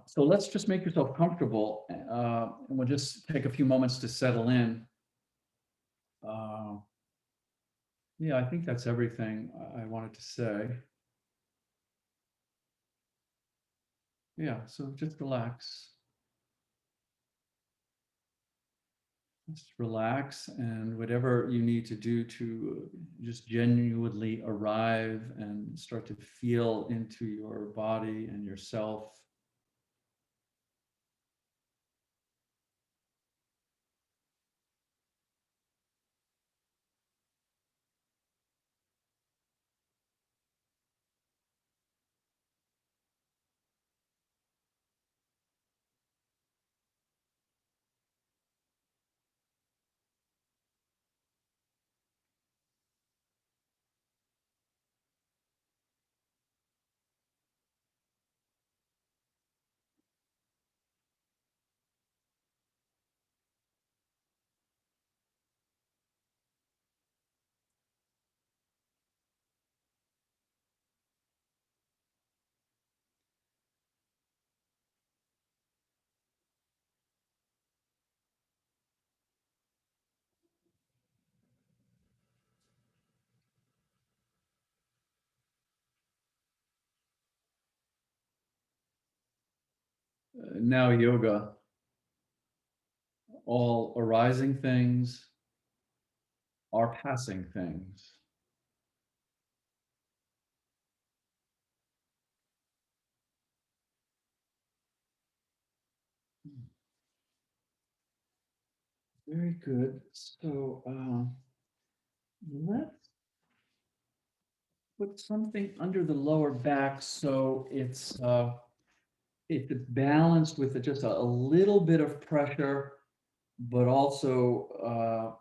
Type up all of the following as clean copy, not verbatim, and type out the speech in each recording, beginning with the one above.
So let's just make yourself comfortable, and we'll just take a few moments to settle in. Uh, yeah, I think that's everything I wanted to say. Yeah, so just relax. Just relax, and whatever you need to do to just genuinely arrive and start to feel into your body and yourself. Now yoga, all arising things are passing things. Very good. So let's put something under the lower back so it's balanced with just a little bit of pressure, but also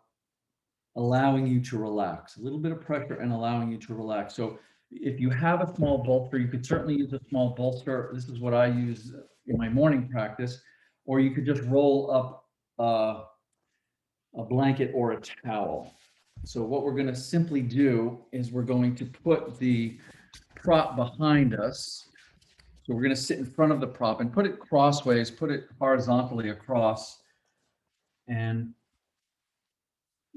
allowing you to relax. A little bit of pressure and allowing you to relax. So if you have a small bolster, you could certainly use a small bolster. This is what I use in my morning practice, or you could just roll up a blanket or a towel. So what we're going to simply do is we're going to put the prop behind us. So we're going to sit in front of the prop and put it crossways, put it horizontally across, and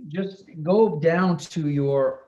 just go down to your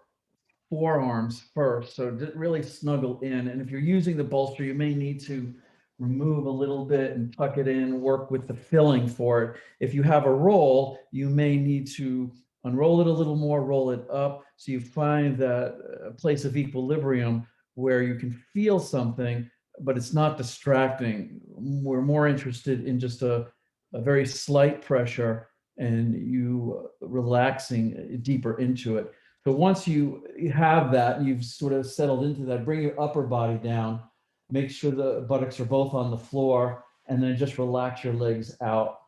forearms first. So really snuggle in. And if you're using the bolster, you may need to remove a little bit and tuck it in, work with the filling for it. If you have a roll, you may need to unroll it a little more, roll it up, so you find that place of equilibrium where you can feel something, but it's not distracting. We're more interested in just a very slight pressure and you relaxing deeper into it. So once you have that, you've sort of settled into that, bring your upper body down, make sure the buttocks are both on the floor, and then just relax your legs out.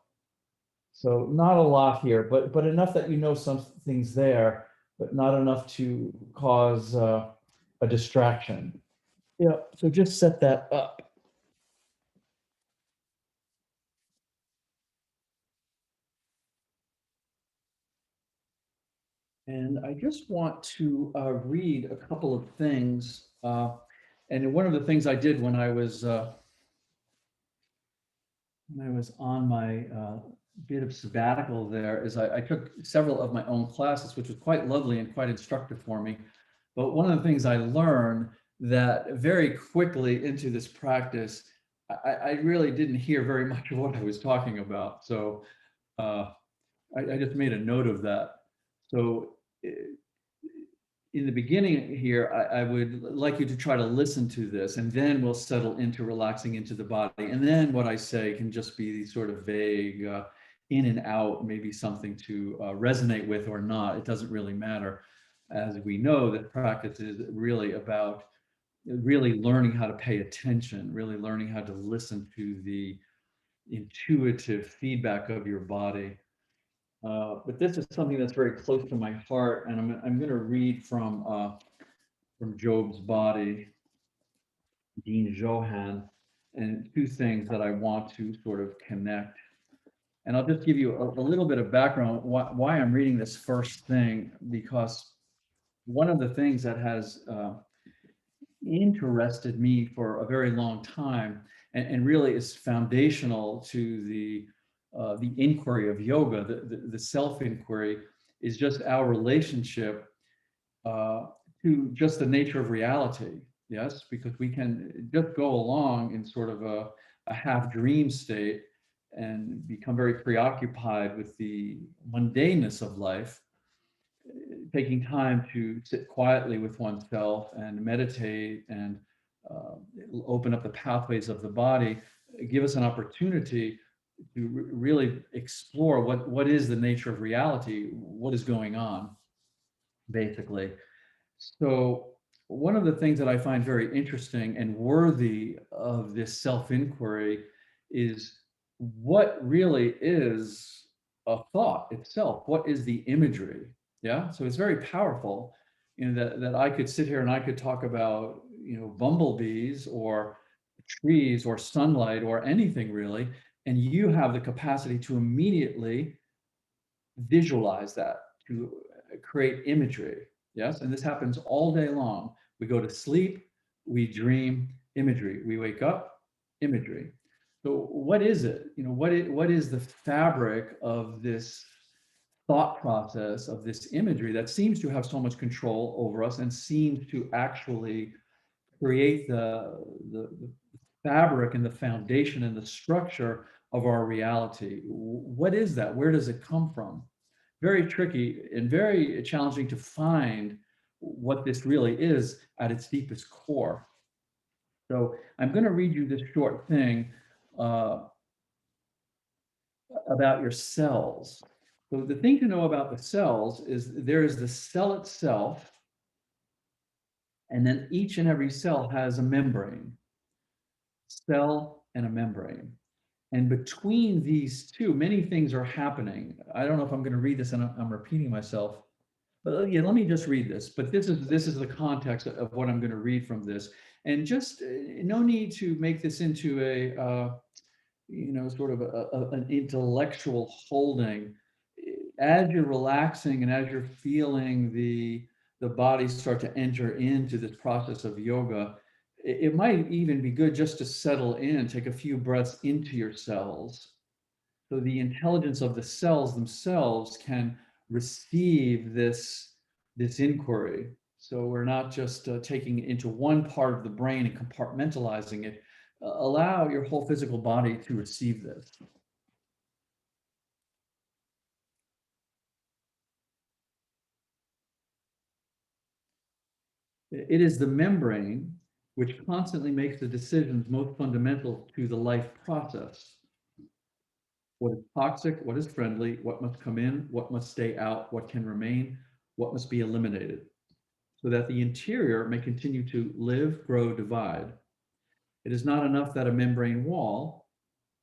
So not a lot here, but enough that you know something's there, but not enough to cause a distraction. Yeah, so just set that up. And I just want to read a couple of things. And one of the things I did when I was on my bit of sabbatical there is I took several of my own classes, which was quite lovely and quite instructive for me. But one of the things I learned that very quickly into this practice, I really didn't hear very much of what I was talking about. So uh, I just made a note of that. So in the beginning here, I would like you to try to listen to this, and then we'll settle into relaxing into the body. And then what I say can just be sort of vague, in and out, maybe something to resonate with or not. It doesn't really matter. As we know, that practice is really about really learning how to pay attention, really learning how to listen to the intuitive feedback of your body. But this is something that's very close to my heart, and I'm going to read from Job's Body, Dean Johann, and two things that I want to sort of connect. And I'll just give you a little bit of background why I'm reading this first thing, because one of the things that has interested me for a very long time and really is foundational to the inquiry of yoga. The self-inquiry is just our relationship uh, to just the nature of reality. Yes, because we can just go along in sort of a half dream state and become very preoccupied with the mundaneness of life, taking time to sit quietly with oneself and meditate and uh, open up the pathways of the body, give us an opportunity to really explore what is the nature of reality, what is going on, basically. So one of the things that I find very interesting and worthy of this self-inquiry is what really is a thought itself? What is the imagery? Yeah. So it's very powerful, that I could sit here and I could talk about, bumblebees or trees or sunlight or anything really, and you have the capacity to immediately visualize that, to create imagery. Yes, and this happens all day long. We go to sleep, we dream imagery. We wake up, imagery. So what is it? What is the fabric of this thought process, of this imagery that seems to have so much control over us and seems to actually create the fabric and the foundation and the structure of our reality? What is that? Where does it come from? Very tricky and very challenging to find what this really is at its deepest core. So I'm going to read you this short thing uh, about your cells. So the thing to know about the cells is there is the cell itself, and then each and every cell has a membrane, cell and a membrane. And between these two, many things are happening. I don't know if I'm going to read this and I'm repeating myself, but yeah, let me just read this. But this is the context of what I'm going to read from this, and just no need to make this into a sort of an intellectual holding. As you're relaxing and as you're feeling the body start to enter into this process of yoga, it might even be good just to settle in, take a few breaths into your cells, so the intelligence of the cells themselves can receive this inquiry. So we're not just taking it into one part of the brain and compartmentalizing it. Allow your whole physical body to receive this. It is the membrane which constantly makes the decisions most fundamental to the life process. What is toxic, what is friendly, what must come in, what must stay out, what can remain, what must be eliminated, so that the interior may continue to live, grow, divide. It is not enough that a membrane wall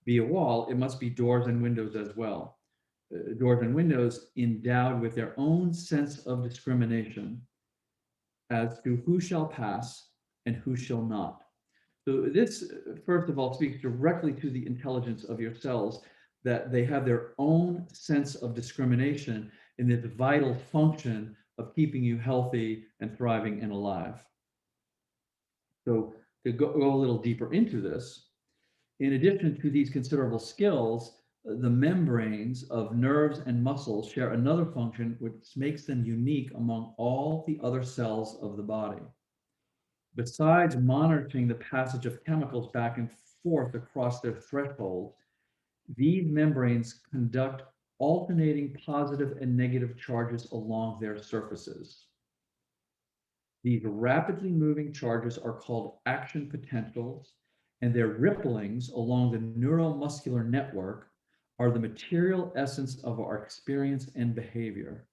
be a wall, it must be doors and windows as well. Doors and windows endowed with their own sense of discrimination as to who shall pass and who shall not. So this, first of all, speaks directly to the intelligence of your cells, that they have their own sense of discrimination in the vital function of keeping you healthy and thriving and alive. So to go a little deeper into this, in addition to these considerable skills, the membranes of nerves and muscles share another function which makes them unique among all the other cells of the body. Besides monitoring the passage of chemicals back and forth across their thresholds, these membranes conduct alternating positive and negative charges along their surfaces. These rapidly moving charges are called action potentials, and their ripplings along the neuromuscular network are the material essence of our experience and behavior.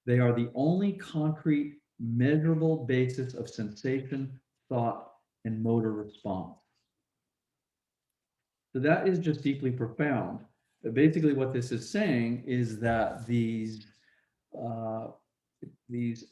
They are the only concrete, measurable basis of sensation, thought, and motor response. So that is just deeply profound. But basically, what this is saying is that uh, these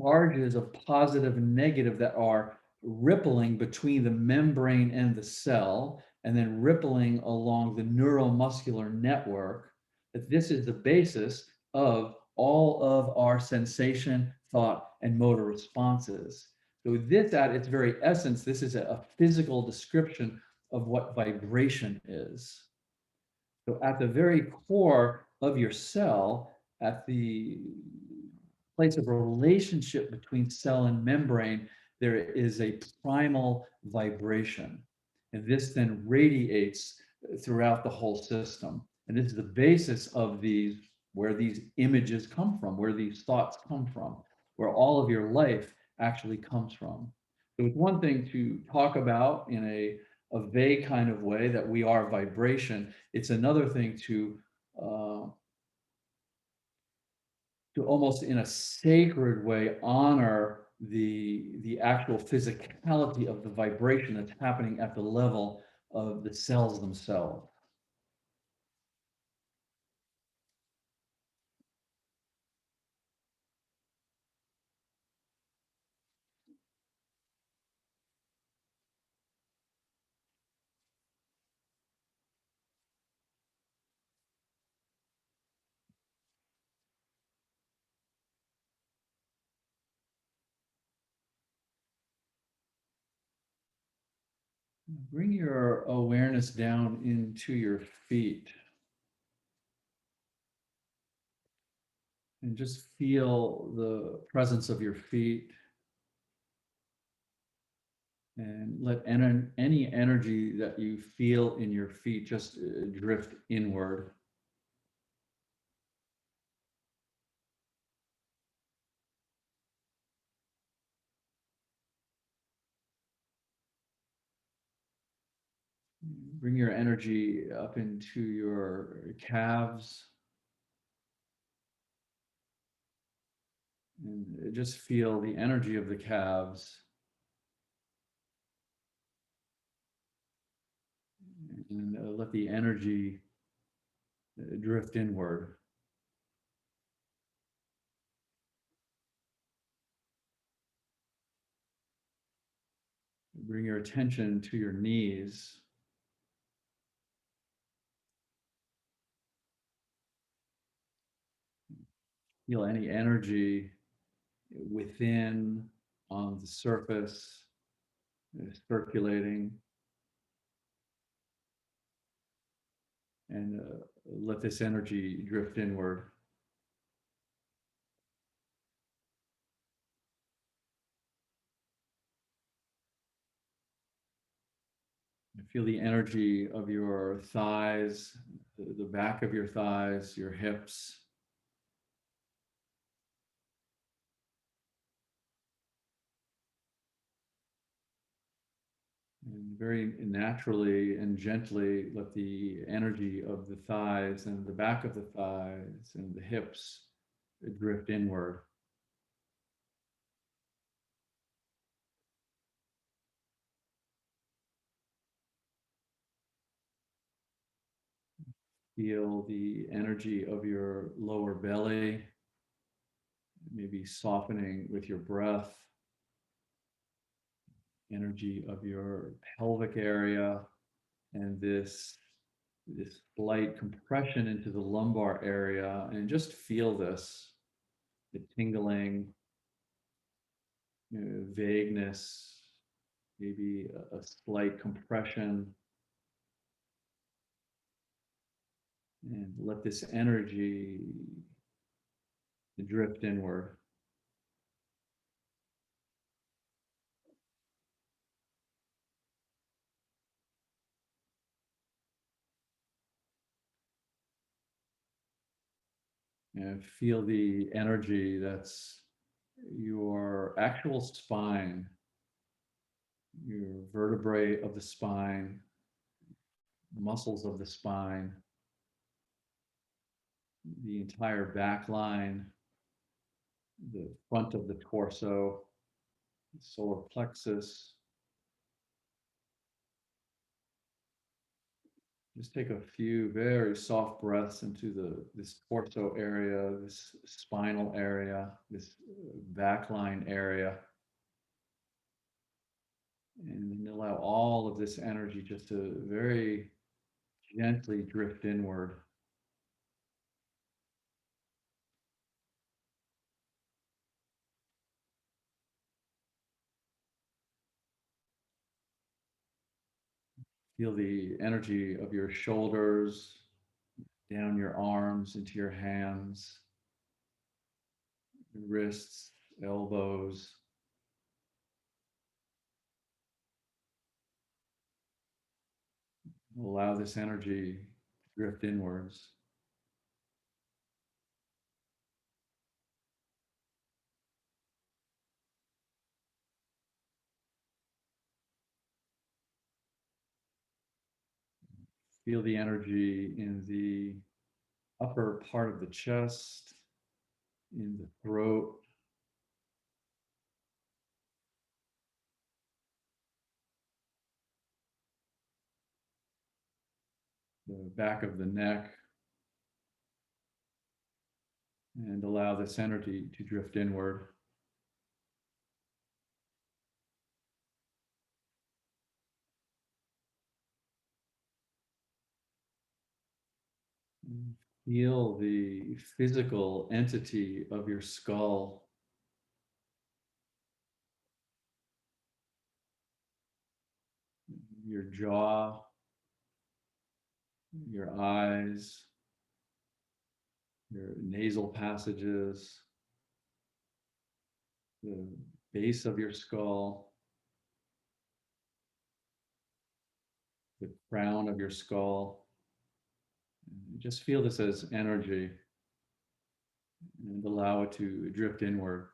charges of positive and negative that are rippling between the membrane and the cell, and then rippling along the neuromuscular network, that this is the basis of all of our sensation, thought, and motor responses. So this, at its very essence, this is a physical description of what vibration is. So at the very core of your cell, at the place of relationship between cell and membrane, there is a primal vibration. And this then radiates throughout the whole system. And this is the basis of these, where these images come from, where these thoughts come from, where all of your life actually comes from. So it's one thing to talk about in a vague kind of way that we are vibration. It's another thing uh, to almost in a sacred way honor the actual physicality of the vibration that's happening at the level of the cells themselves. Bring your awareness down into your feet and just feel the presence of your feet, and let any energy that you feel in your feet just drift inward. Bring your energy up into your calves and just feel the energy of the calves, and let the energy drift inward. Bring your attention to your knees. Feel any energy within, on the surface, circulating, and let this energy drift inward. Feel the energy of your thighs, the back of your thighs, your hips. And very naturally and gently let the energy of the thighs and the back of the thighs and the hips drift inward. Feel the energy of your lower belly, maybe softening with your breath. Energy of your pelvic area, and this slight compression into the lumbar area, and just feel this, the tingling, vagueness, maybe a slight compression, and let this energy drift inward. And feel the energy that's your actual spine, your vertebrae of the spine, muscles of the spine, the entire back line, the front of the torso, solar plexus. Just take a few very soft breaths into this torso area, this spinal area, this back line area. And then allow all of this energy just to very gently drift inward. Feel the energy of your shoulders, down your arms, into your hands, your wrists, elbows. Allow this energy to drift inwards. Feel the energy in the upper part of the chest, in the throat, the back of the neck, and allow this energy to drift inward. Feel the physical entity of your skull, your jaw, your eyes, your nasal passages, the base of your skull, the crown of your skull. Just feel this as energy and allow it to drift inward.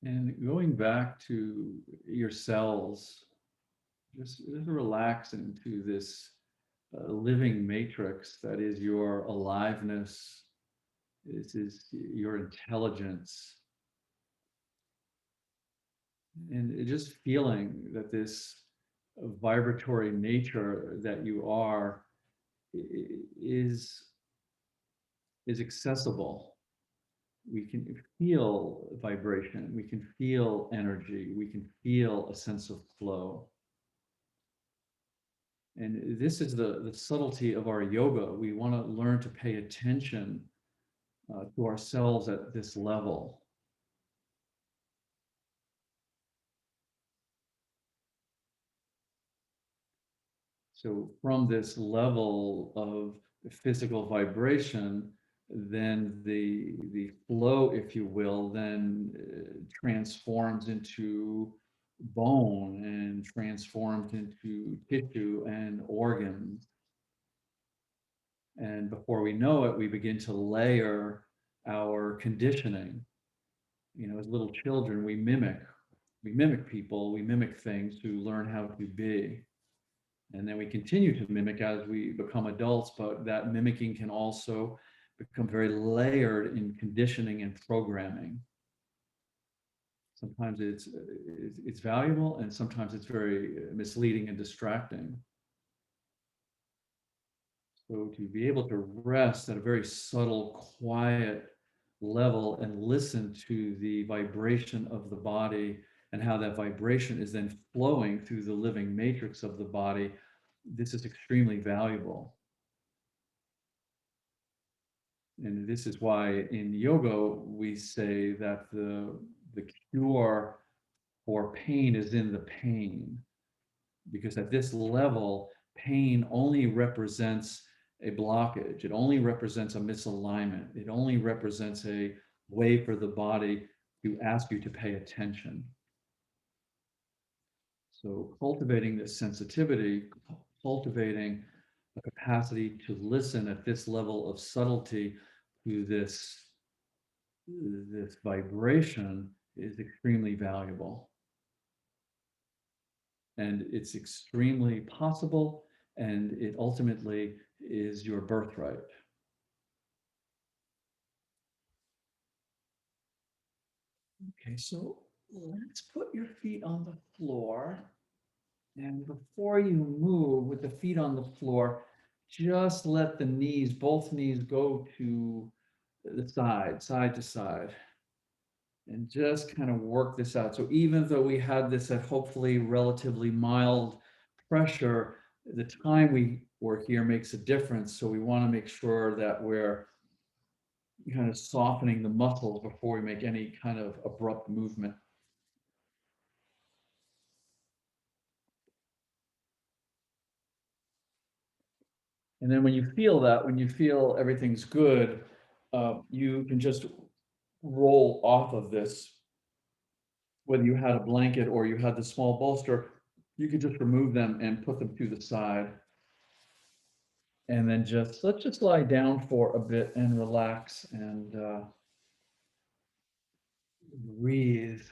And going back to your cells, just relax into this living matrix that is your aliveness, this is your intelligence, and just feeling that this vibratory nature that you are is accessible. We can feel vibration, we can feel energy, we can feel a sense of flow. And this is the subtlety of our yoga. We want to learn to pay attention to ourselves at this level. So from this level of physical vibration, then the flow, if you will, then transforms into bone and transforms into tissue and organs. And before we know it, we begin to layer our conditioning. You know, as little children, we mimic people, we mimic things to learn how to be. And then we continue to mimic as we become adults, but that mimicking can also become very layered in conditioning and programming. Sometimes it's valuable, and sometimes it's very misleading and distracting. So to be able to rest at a very subtle, quiet level and listen to the vibration of the body and how that vibration is then flowing through the living matrix of the body, this is extremely valuable. And this is why in yoga we say that the cure for pain is in the pain, because at this level, pain only represents a blockage. It only represents a misalignment. It only represents a way for the body to ask you to pay attention. So cultivating this sensitivity, cultivating a capacity to listen at this level of subtlety to this vibration is extremely valuable. And it's extremely possible, and it ultimately is your birthright. Okay, so let's put your feet on the floor. And before you move with the feet on the floor, just let the knees, both knees, go to the side to side, and just kind of work this out. So even though we had this at hopefully relatively mild pressure, the time we work here makes a difference. So we want to make sure that we're kind of softening the muscles before we make any kind of abrupt movement. And then when you feel that, when you feel everything's good, you can just roll off of this. Whether you had a blanket or you had the small bolster, you could just remove them and put them to the side. And then let's just lie down for a bit and relax and breathe.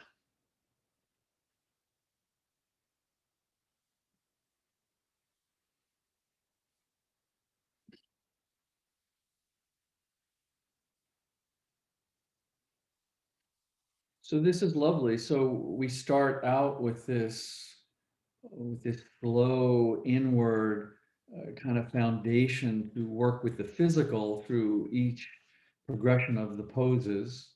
So this is lovely. So we start out with this flow inward kind of foundation to work with the physical through each progression of the poses.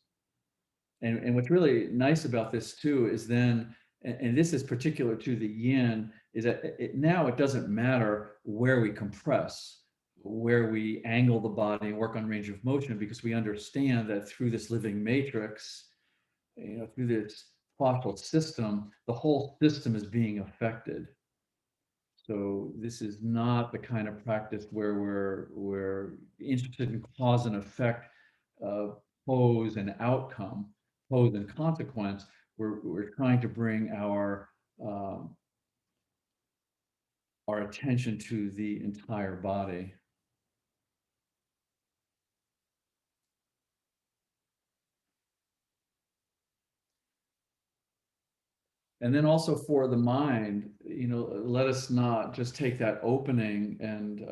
And what's really nice about this too is then, and this is particular to the yin, is that now it doesn't matter where we compress, where we angle the body and work on range of motion, because we understand that through this living matrix, through this fascial system, the whole system is being affected. So this is not the kind of practice where we're interested in cause and effect, pose and outcome, pose and consequence. We're trying to bring um, our attention to the entire body. And then also for the mind, let us not just take that opening and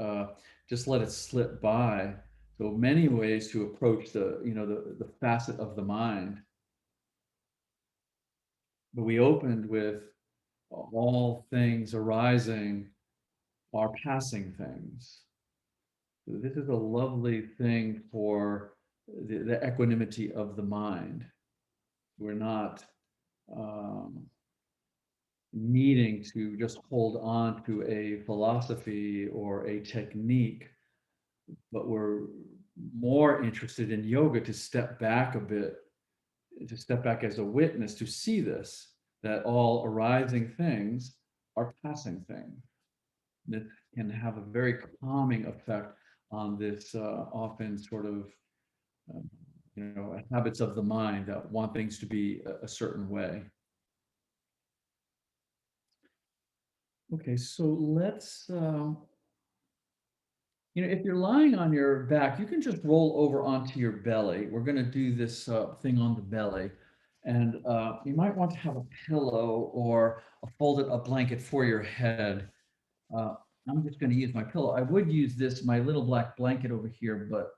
just let it slip by. So many ways to approach the facet of the mind. But we opened with all things arising are passing things. So this is a lovely thing for the equanimity of the mind. We're not um, needing to just hold on to a philosophy or a technique, but we're more interested in yoga to step back a bit, to step back as a witness, to see this, that all arising things are passing things. That can have a very calming effect on this often sort of habits of the mind that want things to be a certain way. Okay, so let's if you're lying on your back, you can just roll over onto your belly. We're going to do this thing on the belly, and you might want to have a pillow or a folded up blanket for your head. uh, I'm just going to use my pillow. I would use my little black blanket over here, but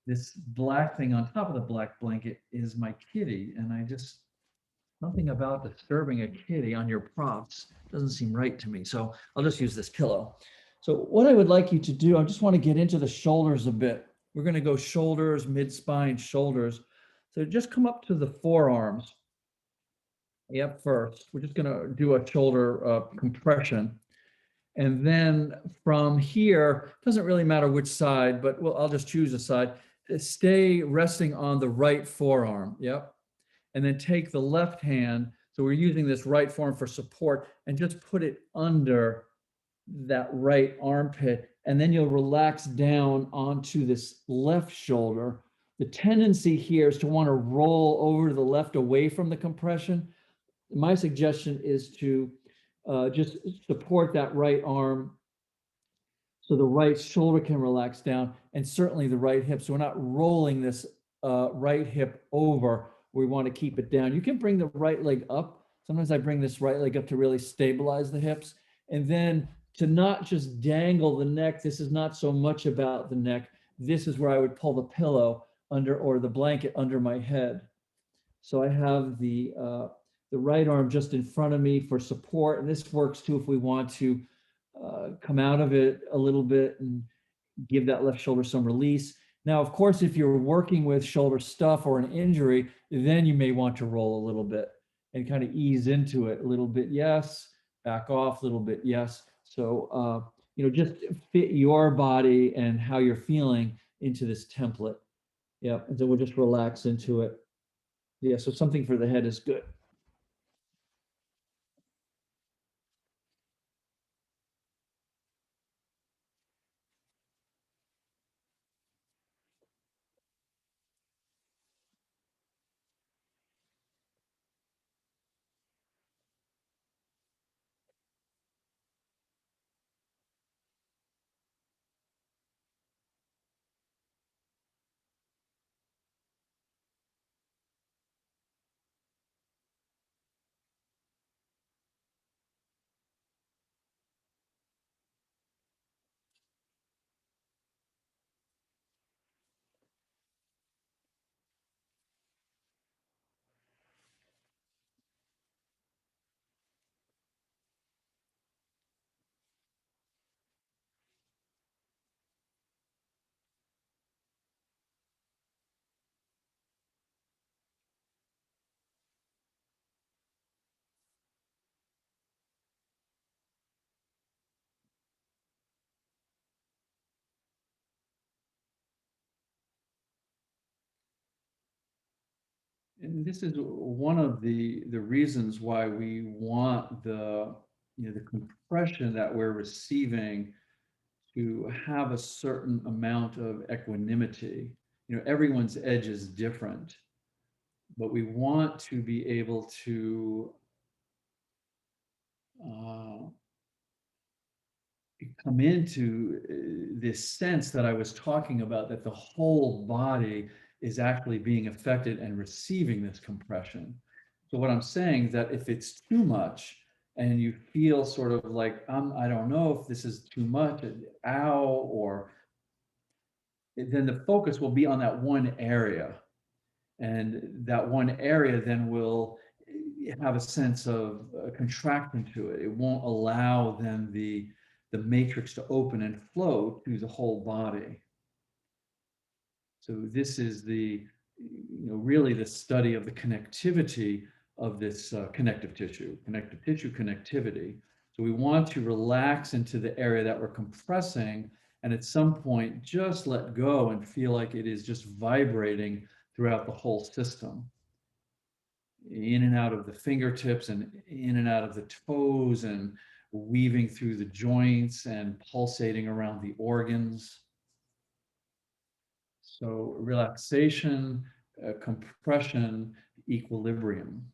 this black thing on top of the black blanket is my kitty. And something about disturbing a kitty on your props doesn't seem right to me. So I'll just use this pillow. So what I would like you to do, I just want to get into the shoulders a bit. We're going to go shoulders, mid-spine, shoulders. So just come up to the forearms. Yep, first. We're just going to do a shoulder compression. And then from here, doesn't really matter which side, but well, I'll just choose a side. Stay resting on the right forearm. Yep. And then take the left hand. So we're using this right forearm for support and just put it under that right armpit. And then you'll relax down onto this left shoulder. The tendency here is to want to roll over to the left away from the compression. My suggestion is to just support that right arm so the right shoulder can relax down and certainly the right hip. So we're not rolling this right hip over. We want to keep it down. You can bring the right leg up. Sometimes I bring this right leg up to really stabilize the hips. And then to not just dangle the neck, this is not so much about the neck. This is where I would pull the pillow under or the blanket under my head. So I have the right arm just in front of me for support. And this works too if we want to come out of it a little bit and give that left shoulder some release. Now, of course, if you're working with shoulder stuff or an injury, then you may want to roll a little bit and kind of ease into it a little bit. Yes, back off a little bit. Yes. So, just fit your body and how you're feeling into this template. Yeah. And then we'll just relax into it. Yeah. So something for the head is good. And this is one of the reasons why we want the compression that we're receiving to have a certain amount of equanimity. Everyone's edge is different, but we want to be able to uh, come into this sense that I was talking about, that the whole body is actually being affected and receiving this compression. So what I'm saying is that if it's too much and you feel sort of like, I don't know if this is too much, ow, or then the focus will be on that one area. And that one area then will have a sense of contraction to it. It won't allow then the matrix to open and flow through the whole body. So this is really the study of the connectivity of this connective tissue connectivity. So we want to relax into the area that we're compressing, and at some point just let go and feel like it is just vibrating throughout the whole system, in and out of the fingertips and in and out of the toes, and weaving through the joints and pulsating around the organs. So relaxation, compression, equilibrium.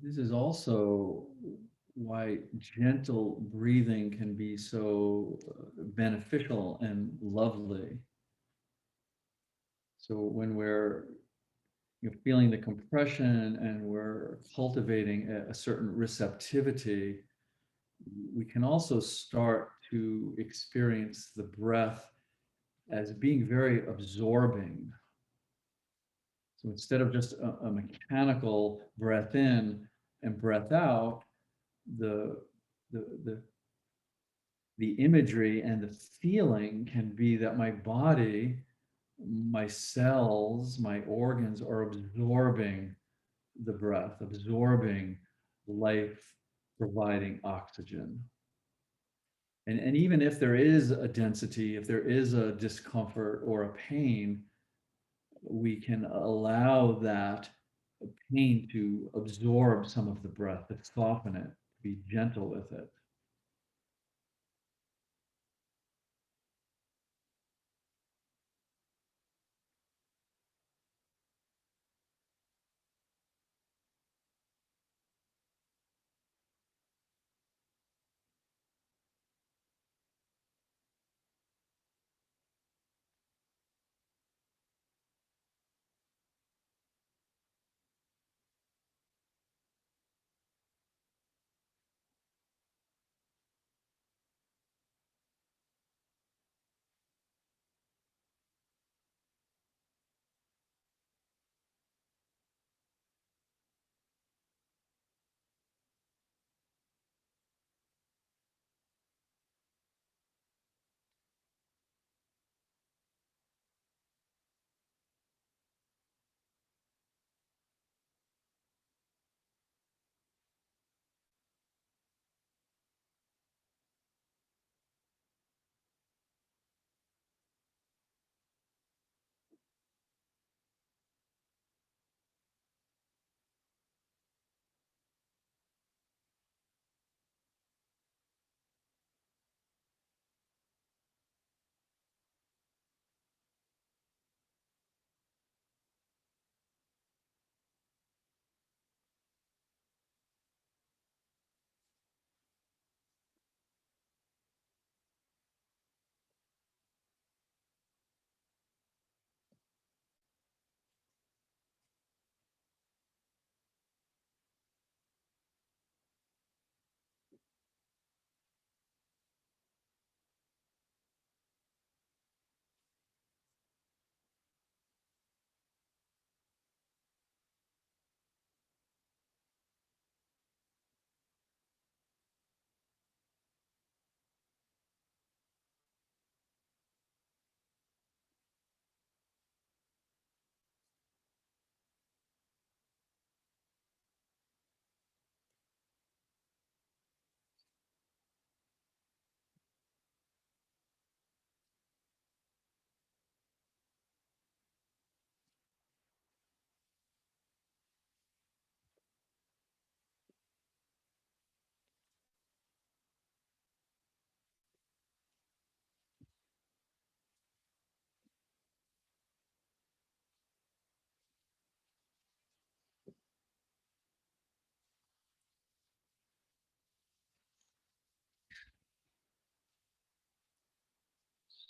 This is also why gentle breathing can be so beneficial and lovely. So when we're, feeling the compression and we're cultivating a certain receptivity, we can also start to experience the breath as being very absorbing. So instead of just a mechanical breath in and breath out, the, the, the, the imagery and the feeling can be that my body, my cells, my organs are absorbing the breath, absorbing life providing oxygen. And even if there is a density, if there is a discomfort or a pain, we can allow that pain to absorb some of the breath, to soften it, be gentle with it.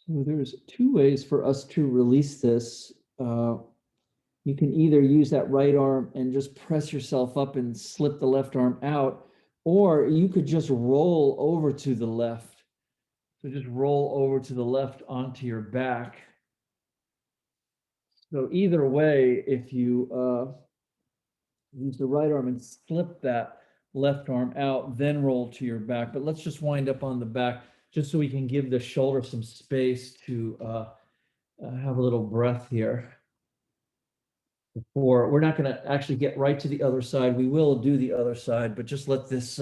So there's two ways for us to release this. You can either use that right arm and just press yourself up and slip the left arm out, or you could just roll over to the left. So just roll over to the left onto your back. So either way, if you use the right arm and slip that left arm out, then roll to your back. But let's just wind up on the back just so we can give the shoulder some space to have a little breath here. Or we're not going to actually get right to the other side. We will do the other side, but just let this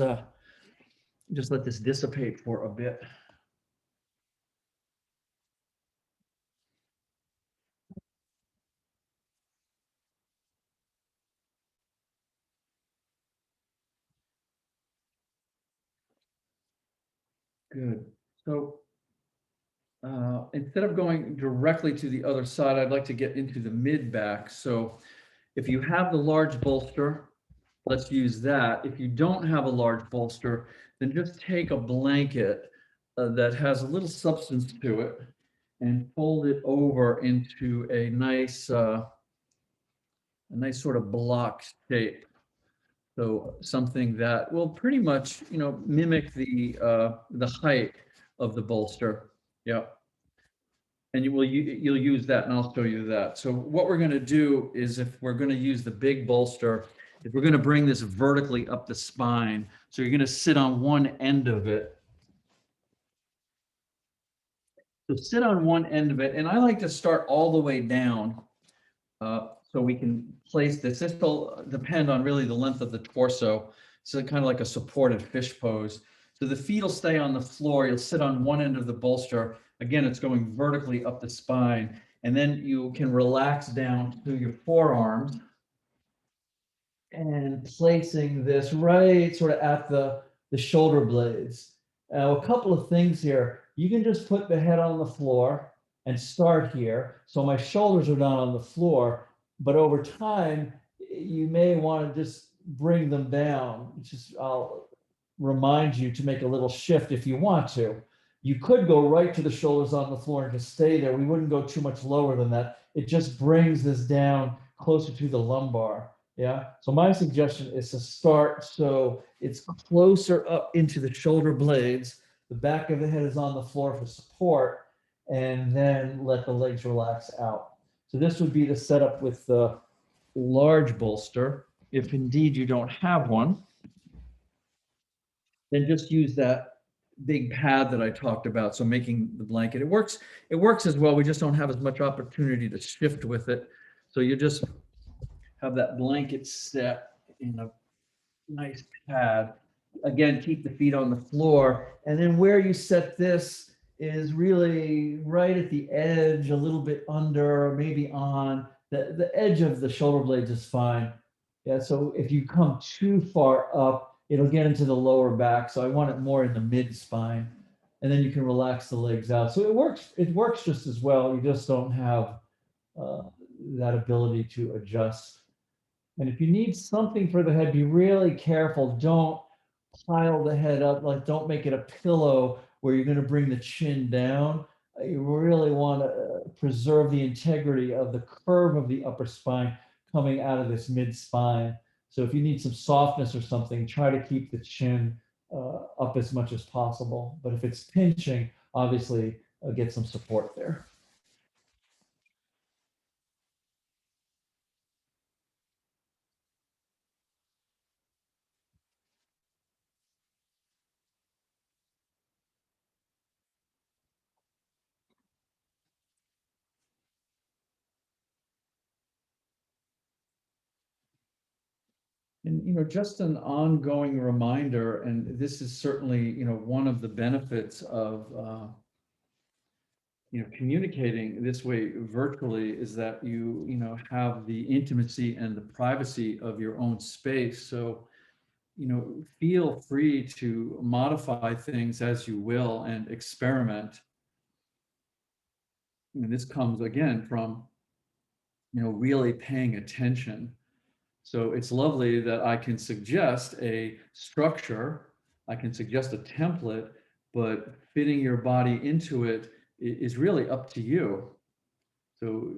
dissipate for a bit. Good. So instead of going directly to the other side, I'd like to get into the mid back. So if you have the large bolster, let's use that. If you don't have a large bolster, then just take a blanket that has a little substance to it and fold it over into a nice sort of block shape. So something that will pretty much, mimic the height of the bolster. Yeah. And you'll use that, and I'll show you that. So what we're going to do is, if we're going to use the big bolster, if we're going to bring this vertically up the spine, so you're going to sit on one end of it. So sit on one end of it, and I like to start all the way down, so we can place this. This will depend on really the length of the torso. So kind of like a supported fish pose. So the feet will stay on the floor. You'll sit on one end of the bolster. Again, it's going vertically up the spine. And then you can relax down to your forearms and placing this right sort of at the shoulder blades. Now, a couple of things here. You can just put the head on the floor and start here. So my shoulders are not on the floor, but over time, you may want to just bring them down. Just I'll remind you to make a little shift if you want to. You could go right to the shoulders on the floor and just stay there. We wouldn't go too much lower than that. It just brings this down closer to the lumbar. Yeah. So my suggestion is to start so it's closer up into the shoulder blades. The back of the head is on the floor for support, and then let the legs relax out. So this would be the setup with the large bolster. If indeed you don't have one, then just use that big pad that I talked about. So making the blanket, it works as well. We just don't have as much opportunity to shift with it. So you just have that blanket set in a nice pad. Again, keep the feet on the floor. And then where you set this is really right at the edge, a little bit under, maybe on the edge of the shoulder blades is fine. Yeah, so if you come too far up, it'll get into the lower back. So I want it more in the mid spine. And then you can relax the legs out. So it works just as well. You just don't have uh, that ability to adjust. And if you need something for the head, be really careful. Don't pile the head up, like don't make it a pillow where you're going to bring the chin down. You really want to preserve the integrity of the curve of the upper spine coming out of this mid spine. So if you need some softness or something, try to keep the chin up as much as possible. But if it's pinching, obviously get some support there. And, just an ongoing reminder, and this is certainly, one of the benefits of, communicating this way virtually, is that have the intimacy and the privacy of your own space. So, feel free to modify things as you will and experiment. And this comes again from, really paying attention. So it's lovely that I can suggest a structure, I can suggest a template, but fitting your body into it is really up to you. So,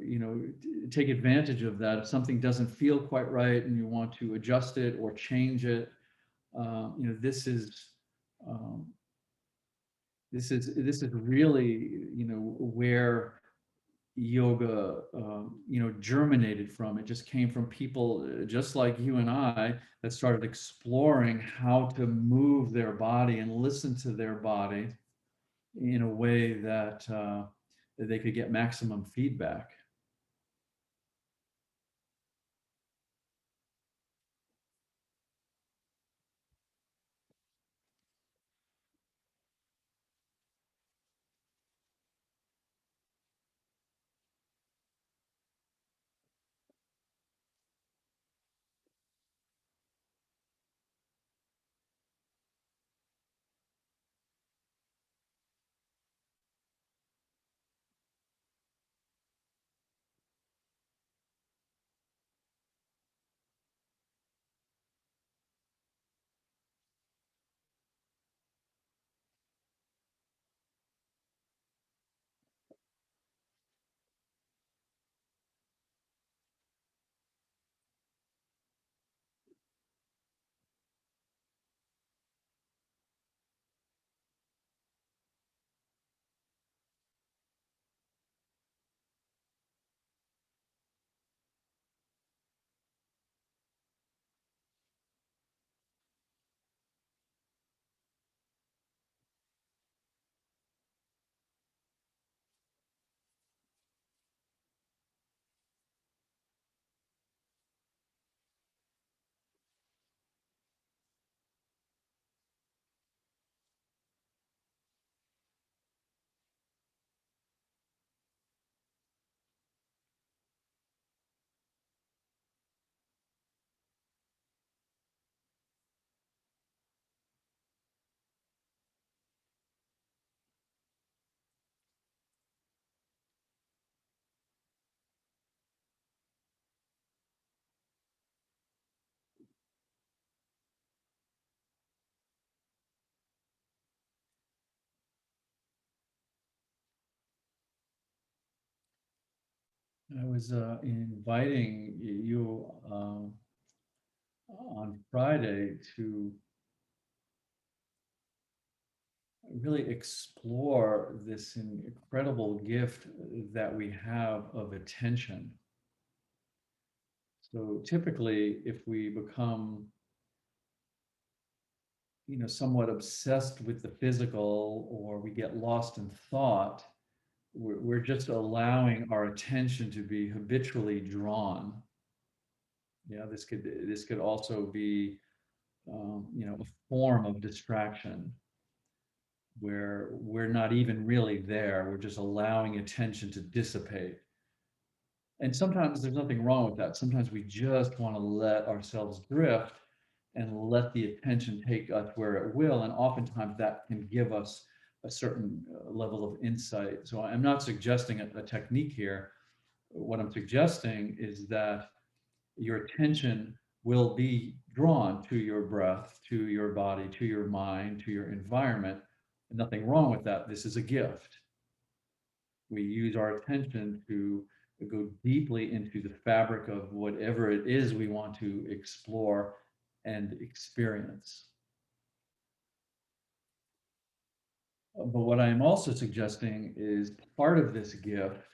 take advantage of that. If something doesn't feel quite right and you want to adjust it or change it, this is um, this is really, where yoga, germinated from. It just came from people just like you and I that started exploring how to move their body and listen to their body in a way that they could get maximum feedback. I was inviting you on Friday to really explore this incredible gift that we have of attention. So typically, if we become, somewhat obsessed with the physical, or we get lost in thought, we're just allowing our attention to be habitually drawn. Yeah, this could also be, a form of distraction where we're not even really there. We're just allowing attention to dissipate. And sometimes there's nothing wrong with that. Sometimes we just want to let ourselves drift and let the attention take us where it will. And oftentimes that can give us a certain level of insight. So I'm not suggesting a technique here. What I'm suggesting is that your attention will be drawn to your breath, to your body, to your mind, to your environment. And nothing wrong with that. This is a gift. We use our attention to go deeply into the fabric of whatever it is we want to explore and experience. But what I am also suggesting is part of this gift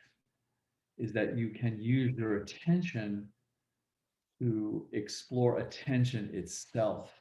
is that you can use your attention to explore attention itself.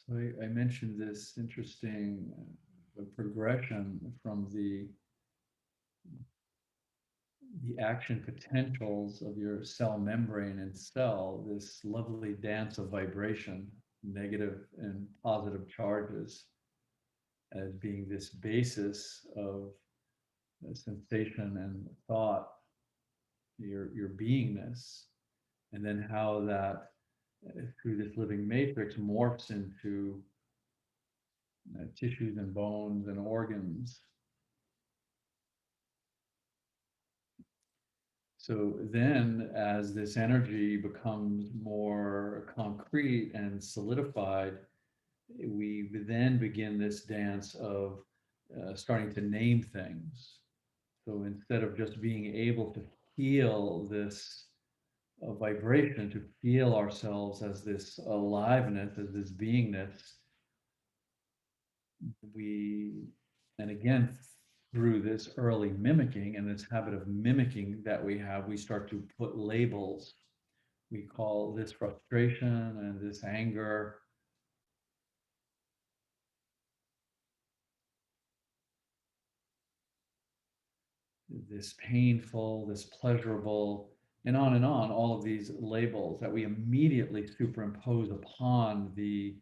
So I mentioned this interesting progression from the action potentials of your cell membrane and cell, this lovely dance of vibration, negative and positive charges, as being this basis of sensation and thought, your beingness, and then how that through this living matrix morphs into tissues and bones and organs. So then, as this energy becomes more concrete and solidified, we then begin this dance of starting to name things. So instead of just being able to feel this vibration, to feel ourselves as this aliveness, as this beingness, we, and again, through this early mimicking and this habit of mimicking that we have, we start to put labels. We call this frustration and this anger. This painful, this pleasurable, and on, all of these labels that we immediately superimpose upon the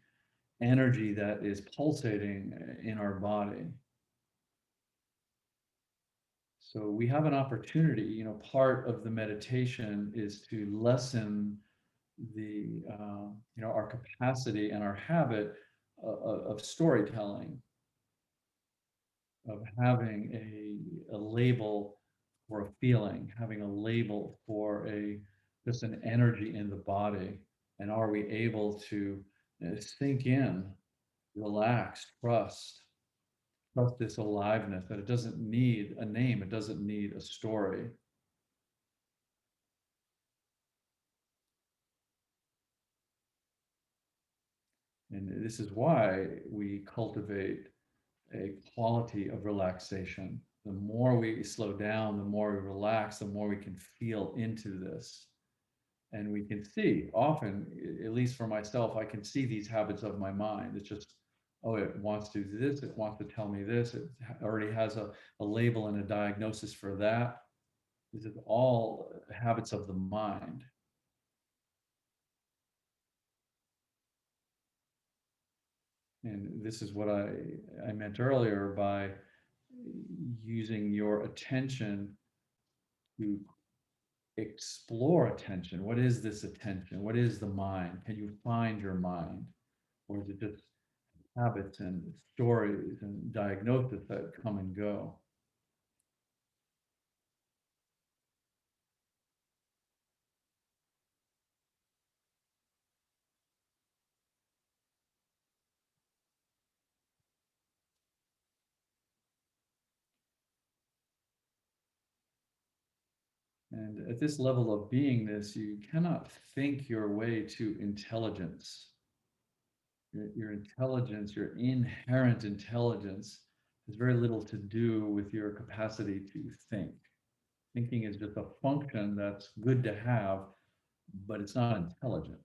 energy that is pulsating in our body. So we have an opportunity, part of the meditation is to lessen the, our capacity and our habit of storytelling, of having a label for a feeling, having a label for just an energy in the body. And are we able to sink in, relax, trust this aliveness, that it doesn't need a name, it doesn't need a story. And this is why we cultivate a quality of relaxation. The more we slow down, the more we relax, the more we can feel into this. And we can see often, at least for myself, I can see these habits of my mind. It's just, oh, it wants to do this, it wants to tell me this, it already has a label and a diagnosis for that. This is all habits of the mind. And this is what I meant earlier by using your attention to explore attention. What is this attention? What is the mind? Can you find your mind? Or is it just habits and stories and diagnosis that come and go? And at this level of beingness, you cannot think your way to intelligence. Your intelligence, your inherent intelligence, has very little to do with your capacity to think. Thinking is just a function that's good to have, but it's not intelligent.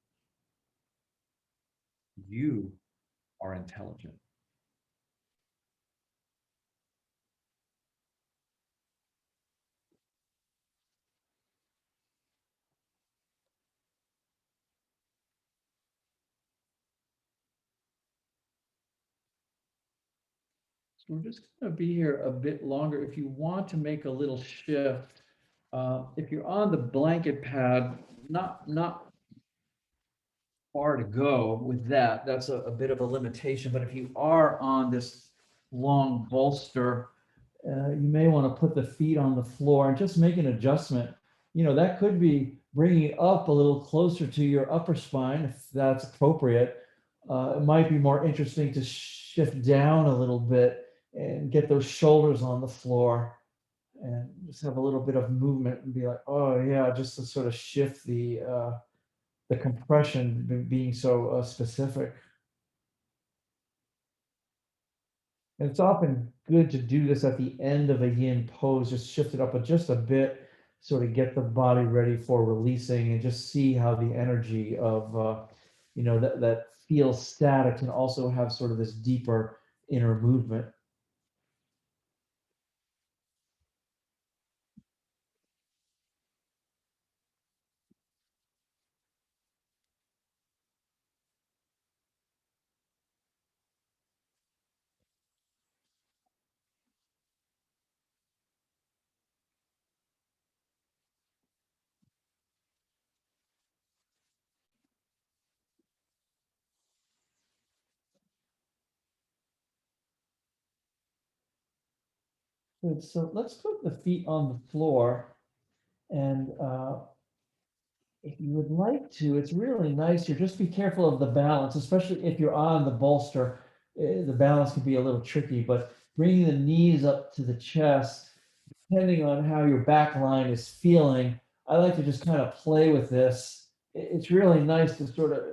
You are intelligent. So we're just going to be here a bit longer. If you want to make a little shift, if you're on the blanket pad, not far to go with that. That's a bit of a limitation. But if you are on this long bolster, you may want to put the feet on the floor and just make an adjustment. That could be bringing it up a little closer to your upper spine if that's appropriate. It might be more interesting to shift down a little bit and get those shoulders on the floor and just have a little bit of movement and be like, oh yeah, just to sort of shift the compression being so specific. And it's often good to do this at the end of a yin pose, just shift it up just a bit, sort of get the body ready for releasing and just see how the energy of, that feels static can also have sort of this deeper inner movement. Good. So let's put the feet on the floor. And if you would like to, it's really nice here. Just be careful of the balance, especially if you're on the bolster. The balance can be a little tricky, but bringing the knees up to the chest, depending on how your back line is feeling, I like to just kind of play with this. It's really nice to sort of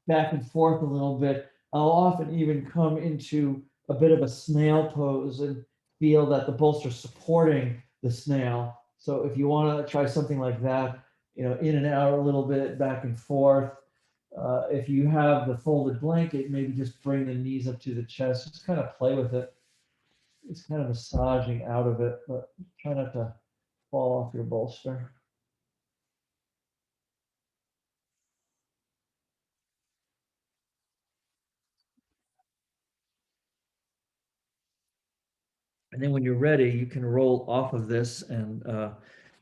back and forth a little bit. I'll often even come into a bit of a snail pose and feel that the bolster's supporting the snail. So if you want to try something like that, in and out a little bit, back and forth. If you have the folded blanket, maybe just bring the knees up to the chest, just kind of play with it. It's kind of massaging out of it, but try not to fall off your bolster. And then when you're ready, you can roll off of this and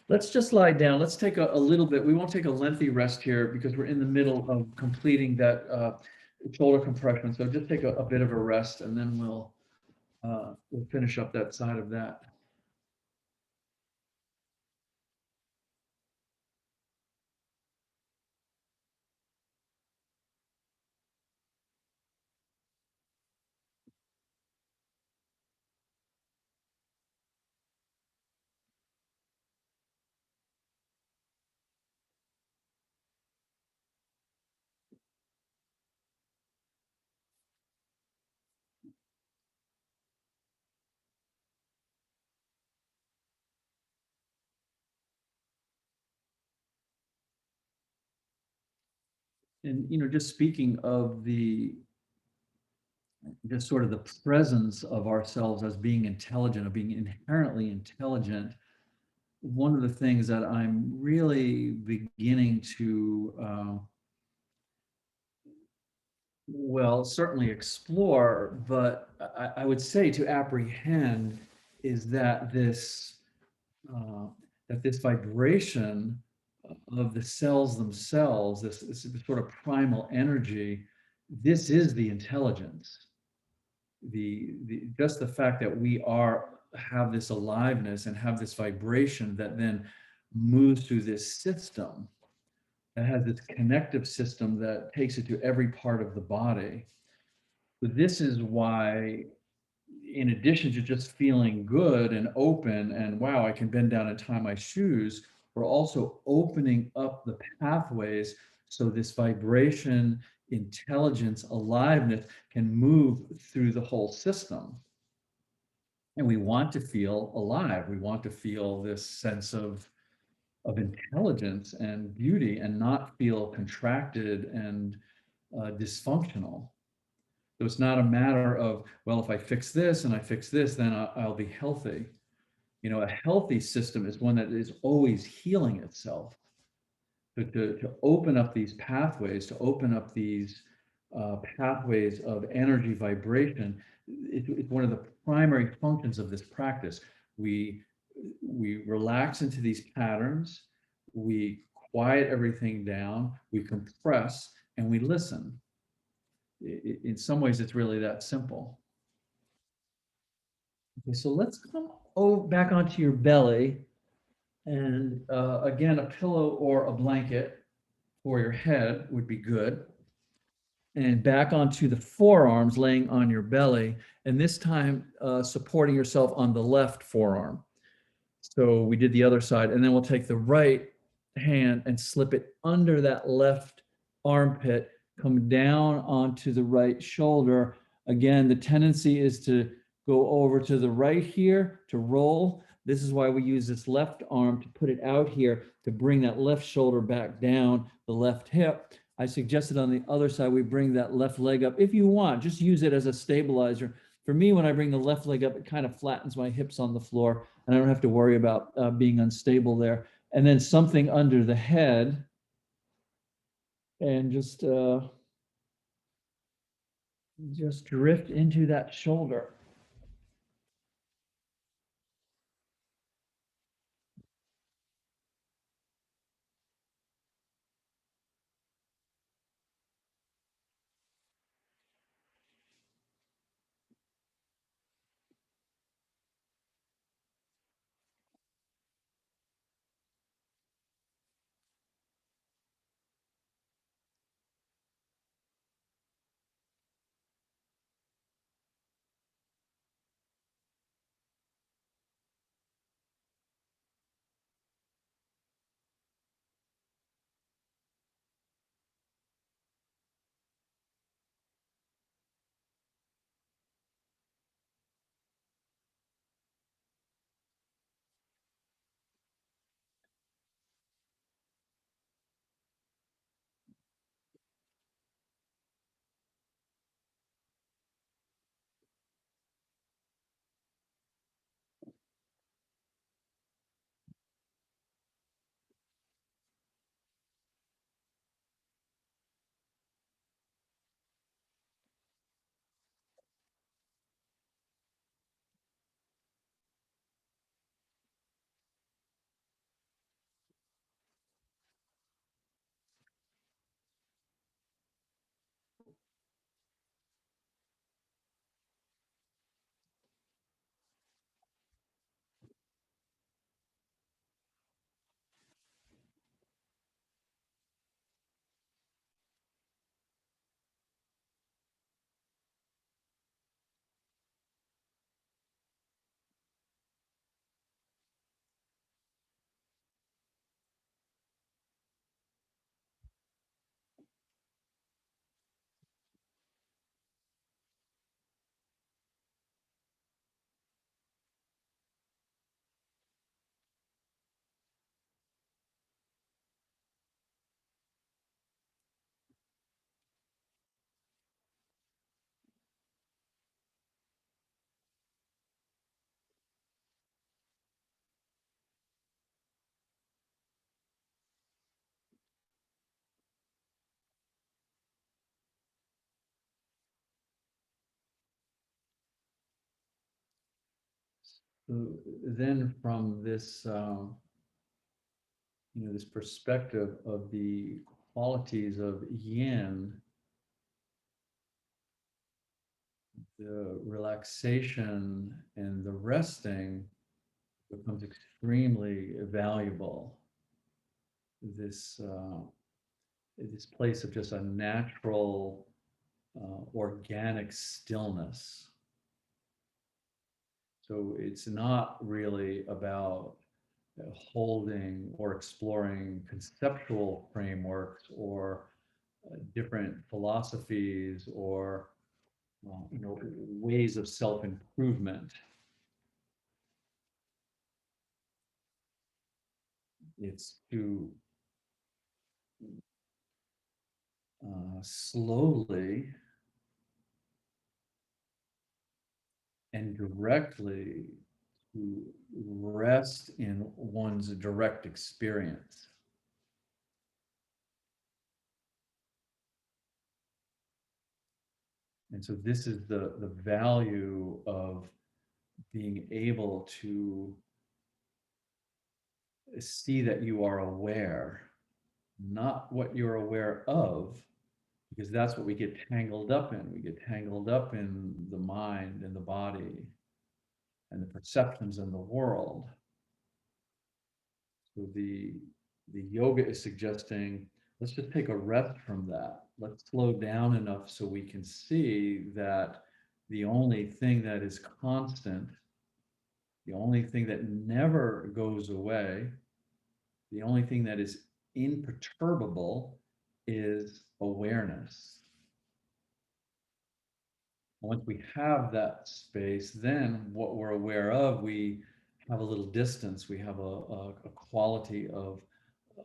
let's just lie down. Let's take a little bit. We won't take a lengthy rest here because we're in the middle of completing that shoulder compression. So just take a bit of a rest and then we'll finish up that side of that. And just speaking of the just sort of the presence of ourselves as being intelligent, of being inherently intelligent, one of the things that I'm really beginning to, well, certainly explore, but I would say to apprehend is uh, that this vibration of the cells themselves, this sort of primal energy, this is the intelligence. The just the fact that we have this aliveness and have this vibration that then moves through this system that has this connective system that takes it to every part of the body. This is why, in addition to just feeling good and open and wow, I can bend down and tie my shoes, we're also opening up the pathways so this vibration, intelligence, aliveness can move through the whole system. And we want to feel alive. We want to feel this sense of intelligence and beauty and not feel contracted and dysfunctional. So it's not a matter of, well, if I fix this and I fix this, then I'll be healthy. A healthy system is one that is always healing itself. To open up these pathways, to open up these pathways of energy vibration, it's one of the primary functions of this practice. We we relax into these patterns, we quiet everything down, we compress, and we listen. In some ways, it's really that simple. Okay, so let's come back onto your belly. And again, a pillow or a blanket for your head would be good. And back onto the forearms, laying on your belly. And this time, supporting yourself on the left forearm. So we did the other side, and then we'll take the right hand and slip it under that left armpit, come down onto the right shoulder. Again, the tendency is to go over to the right here to roll. This is why we use this left arm to put it out here to bring that left shoulder back down, the left hip. I suggested on the other side, we bring that left leg up. If you want, just use it as a stabilizer. For me, when I bring the left leg up, it kind of flattens my hips on the floor, and I don't have to worry about being unstable there. And then something under the head, and just drift into that shoulder. then from this, this perspective of the qualities of yin, the relaxation and the resting becomes extremely valuable. This this place of just a natural, organic stillness. So it's not really about holding or exploring conceptual frameworks or different philosophies or ways of self-improvement. It's to slowly and directly to rest in one's direct experience. And so this is the value of being able to see that you are aware, not what you're aware of, because that's what we get tangled up in. We get tangled up in the mind and the body and the perceptions in the world. So the yoga is suggesting, let's just take a rest from that. Let's slow down enough so we can see that the only thing that is constant, the only thing that never goes away, the only thing that is imperturbable is awareness. Once we have that space, then what we're aware of, we have a little distance, we have a quality of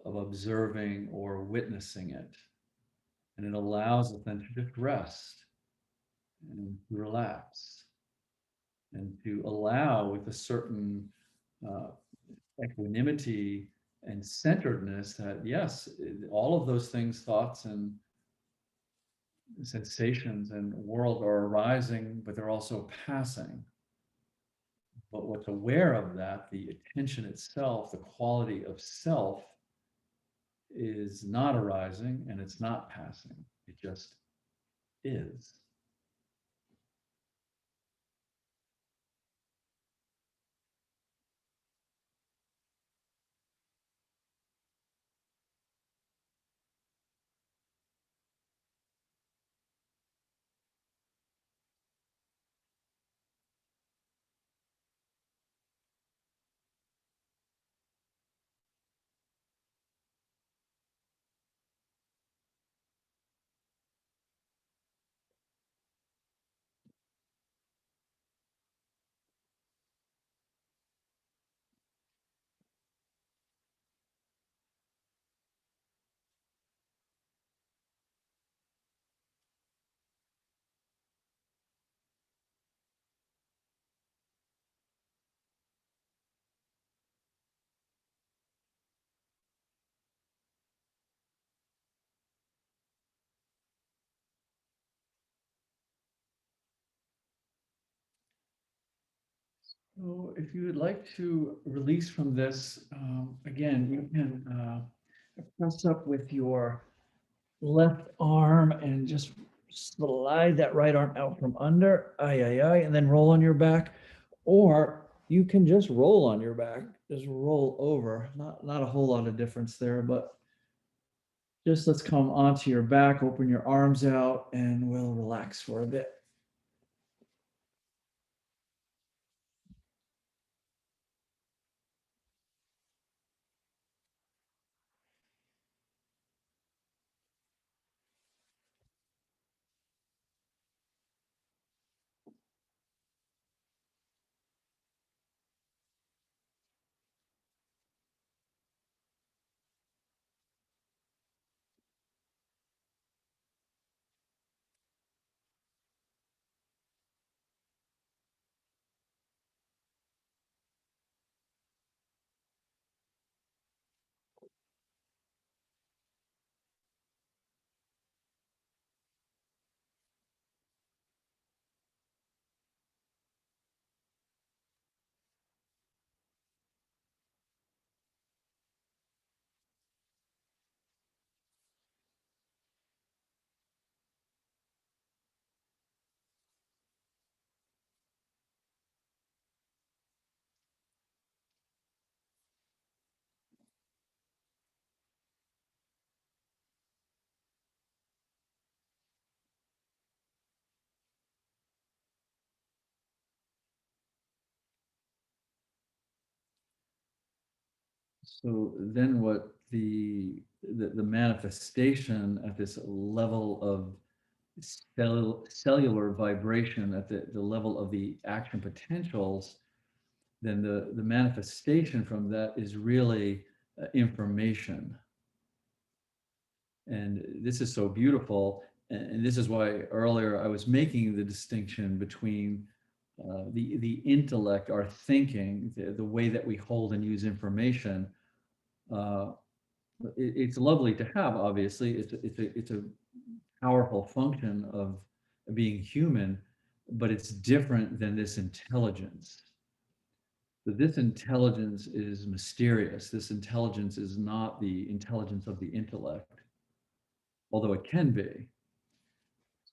observing or witnessing it. And it allows us then to just rest and relax and to allow with a certain uh, equanimity and centeredness that, yes, all of those things, thoughts and sensations and world are arising, but they're also passing. But what's aware of that, the attention itself, the quality of self, is not arising and it's not passing. It just is. So if you would like to release from this, again, you can press up with your left arm and just slide that right arm out from under, and then roll on your back. Or you can just roll on your back, just roll over. Not a whole lot of difference there, but just let's come onto your back, open your arms out, and we'll relax for a bit. So then what the manifestation at this level of cellular vibration at the level of the action potentials, then the manifestation from that is really information. And this is so beautiful. And this is why earlier I was making the distinction between the intellect, our thinking, the way that we hold and use information. Uh, it's lovely to have, obviously. It's a powerful function of being human, but it's different than this intelligence. So this intelligence is mysterious. This intelligence is not the intelligence of the intellect, although it can be.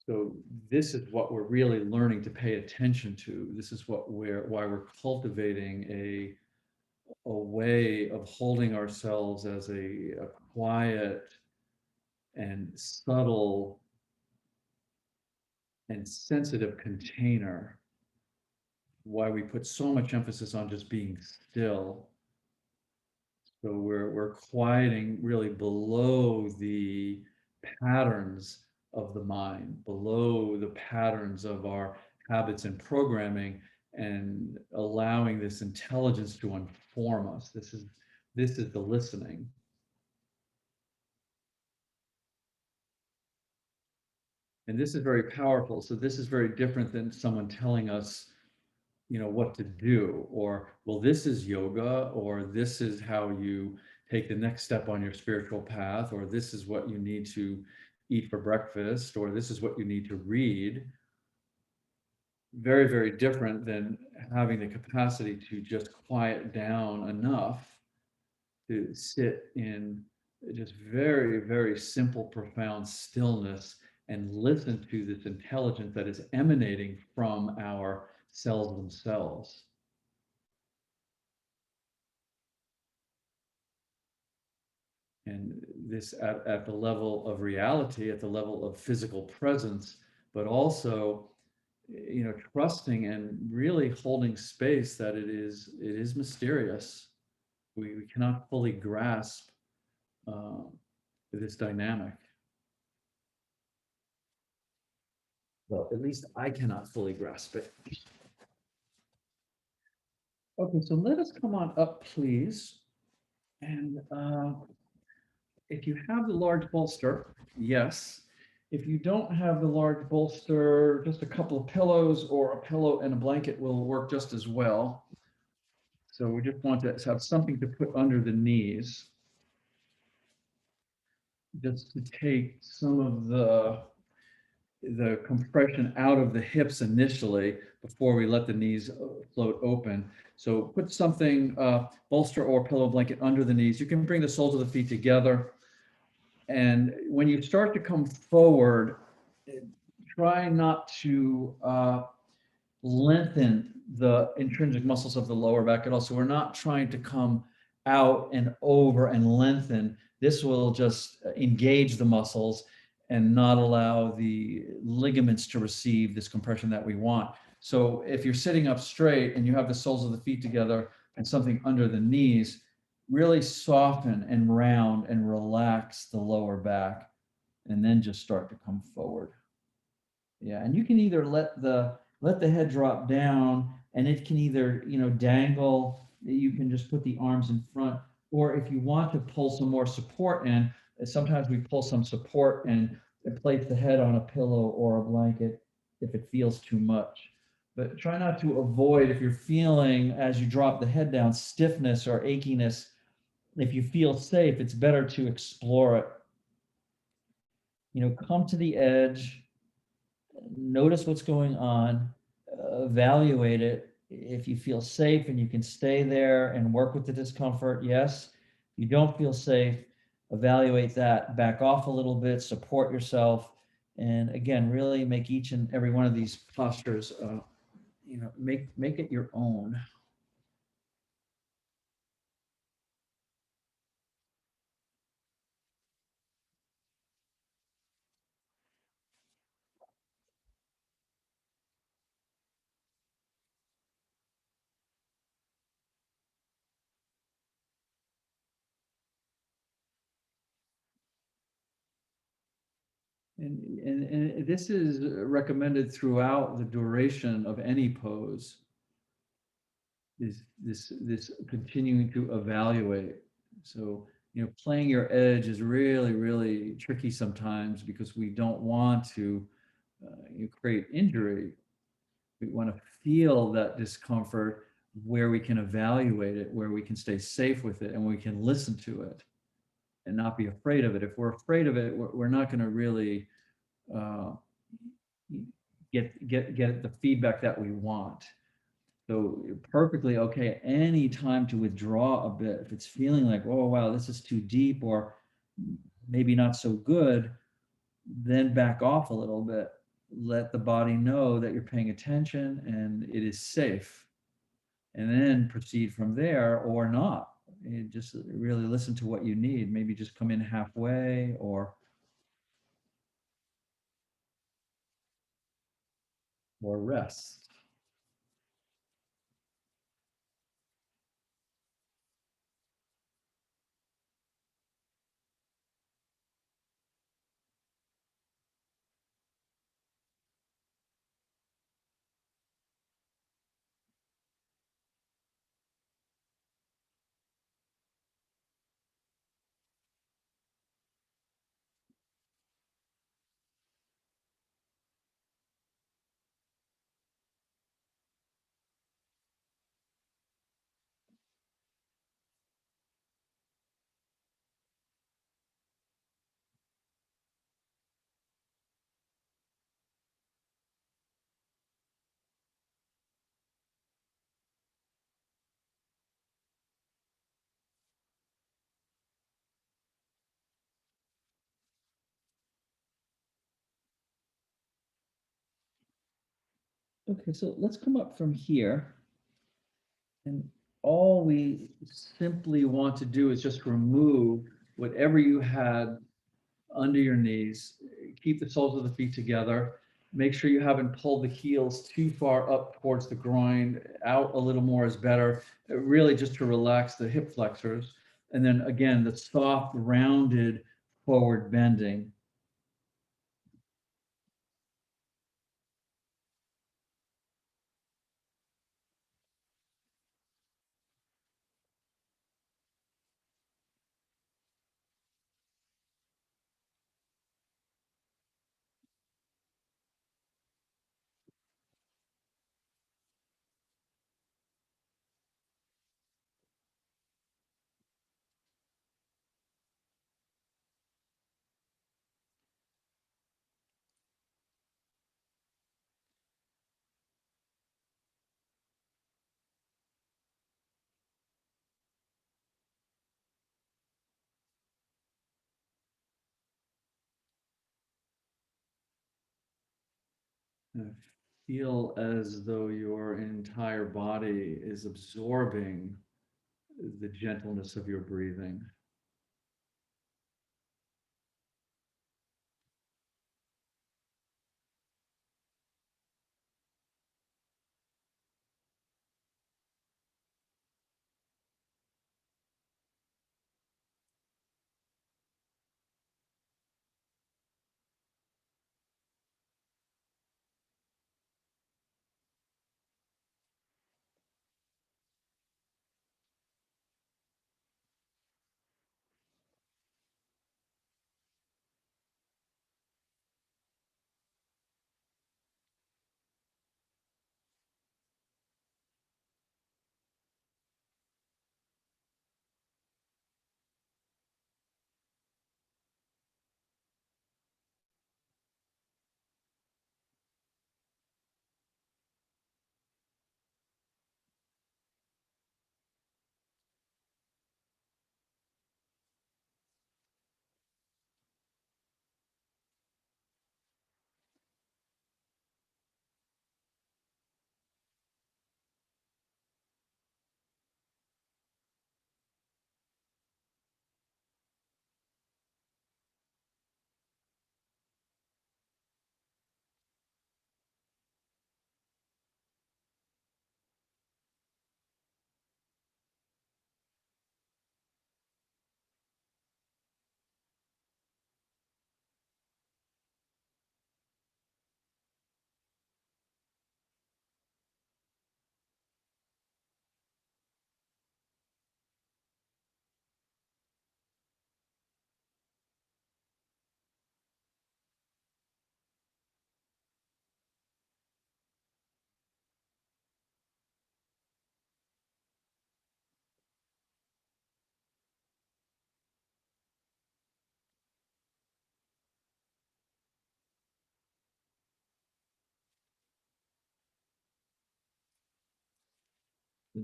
So this is what we're really learning to pay attention to. This is why we're cultivating a way of holding ourselves as a quiet and subtle and sensitive container. Why we put so much emphasis on just being still. So we're quieting really below the patterns of the mind, below the patterns of our habits and programming, and allowing this intelligence to inform us. This is the listening. And this is very powerful. So this is very different than someone telling us, what to do, or, well, this is yoga, or this is how you take the next step on your spiritual path, or this is what you need to eat for breakfast, or this is what you need to read. Very, very different than having the capacity to just quiet down enough to sit in just very, very simple, profound stillness and listen to this intelligence that is emanating from our cells themselves. And this at the level of reality, at the level of physical presence, but also, trusting and really holding space that it is mysterious. We cannot fully grasp uh, this dynamic. Well, at least I cannot fully grasp it. Okay, so let us come on up, please. And if you have the large bolster, yes. If you don't have the large bolster, just a couple of pillows or a pillow and a blanket will work just as well. So we just want to have something to put under the knees, just to take some of the compression out of the hips initially before we let the knees float open. So put something, bolster or pillow blanket under the knees. You can bring the soles of the feet together. And when you start to come forward, try not to lengthen the intrinsic muscles of the lower back at all. So we're not trying to come out and over and lengthen. This will just engage the muscles and not allow the ligaments to receive this compression that we want. So if you're sitting up straight and you have the soles of the feet together and something under the knees, really soften and round and relax the lower back, and then just start to come forward. Yeah, and you can either let the head drop down, and it can either, dangle. You can just put the arms in front, or if you want to pull some more support in, sometimes we pull some support and place the head on a pillow or a blanket if it feels too much. But try not to avoid, if you're feeling as you drop the head down stiffness or achiness. If you feel safe, it's better to explore it. Come to the edge, notice what's going on, evaluate it. If you feel safe and you can stay there and work with the discomfort, yes. If you don't feel safe, evaluate that, back off a little bit, support yourself. And again, really make each and every one of these postures, make it your own. And this is recommended throughout the duration of any pose, is this continuing to evaluate. So, playing your edge is really, really tricky sometimes because we don't want to create injury. We want to feel that discomfort where we can evaluate it, where we can stay safe with it, and we can listen to it and not be afraid of it. If we're afraid of it, we're not going to really uh, get the feedback that we want. So perfectly okay, any time to withdraw a bit. If it's feeling like, oh wow, this is too deep or maybe not so good, then back off a little bit. Let the body know that you're paying attention and it is safe. And then proceed from there or not. And just really listen to what you need. Maybe just come in halfway or rest. Okay, so let's come up from here. And all we simply want to do is just remove whatever you had under your knees. Keep the soles of the feet together. Make sure you haven't pulled the heels too far up towards the groin. Out a little more is better. Really just to relax the hip flexors. And then again, the soft, rounded forward bending. Feel as though your entire body is absorbing the gentleness of your breathing.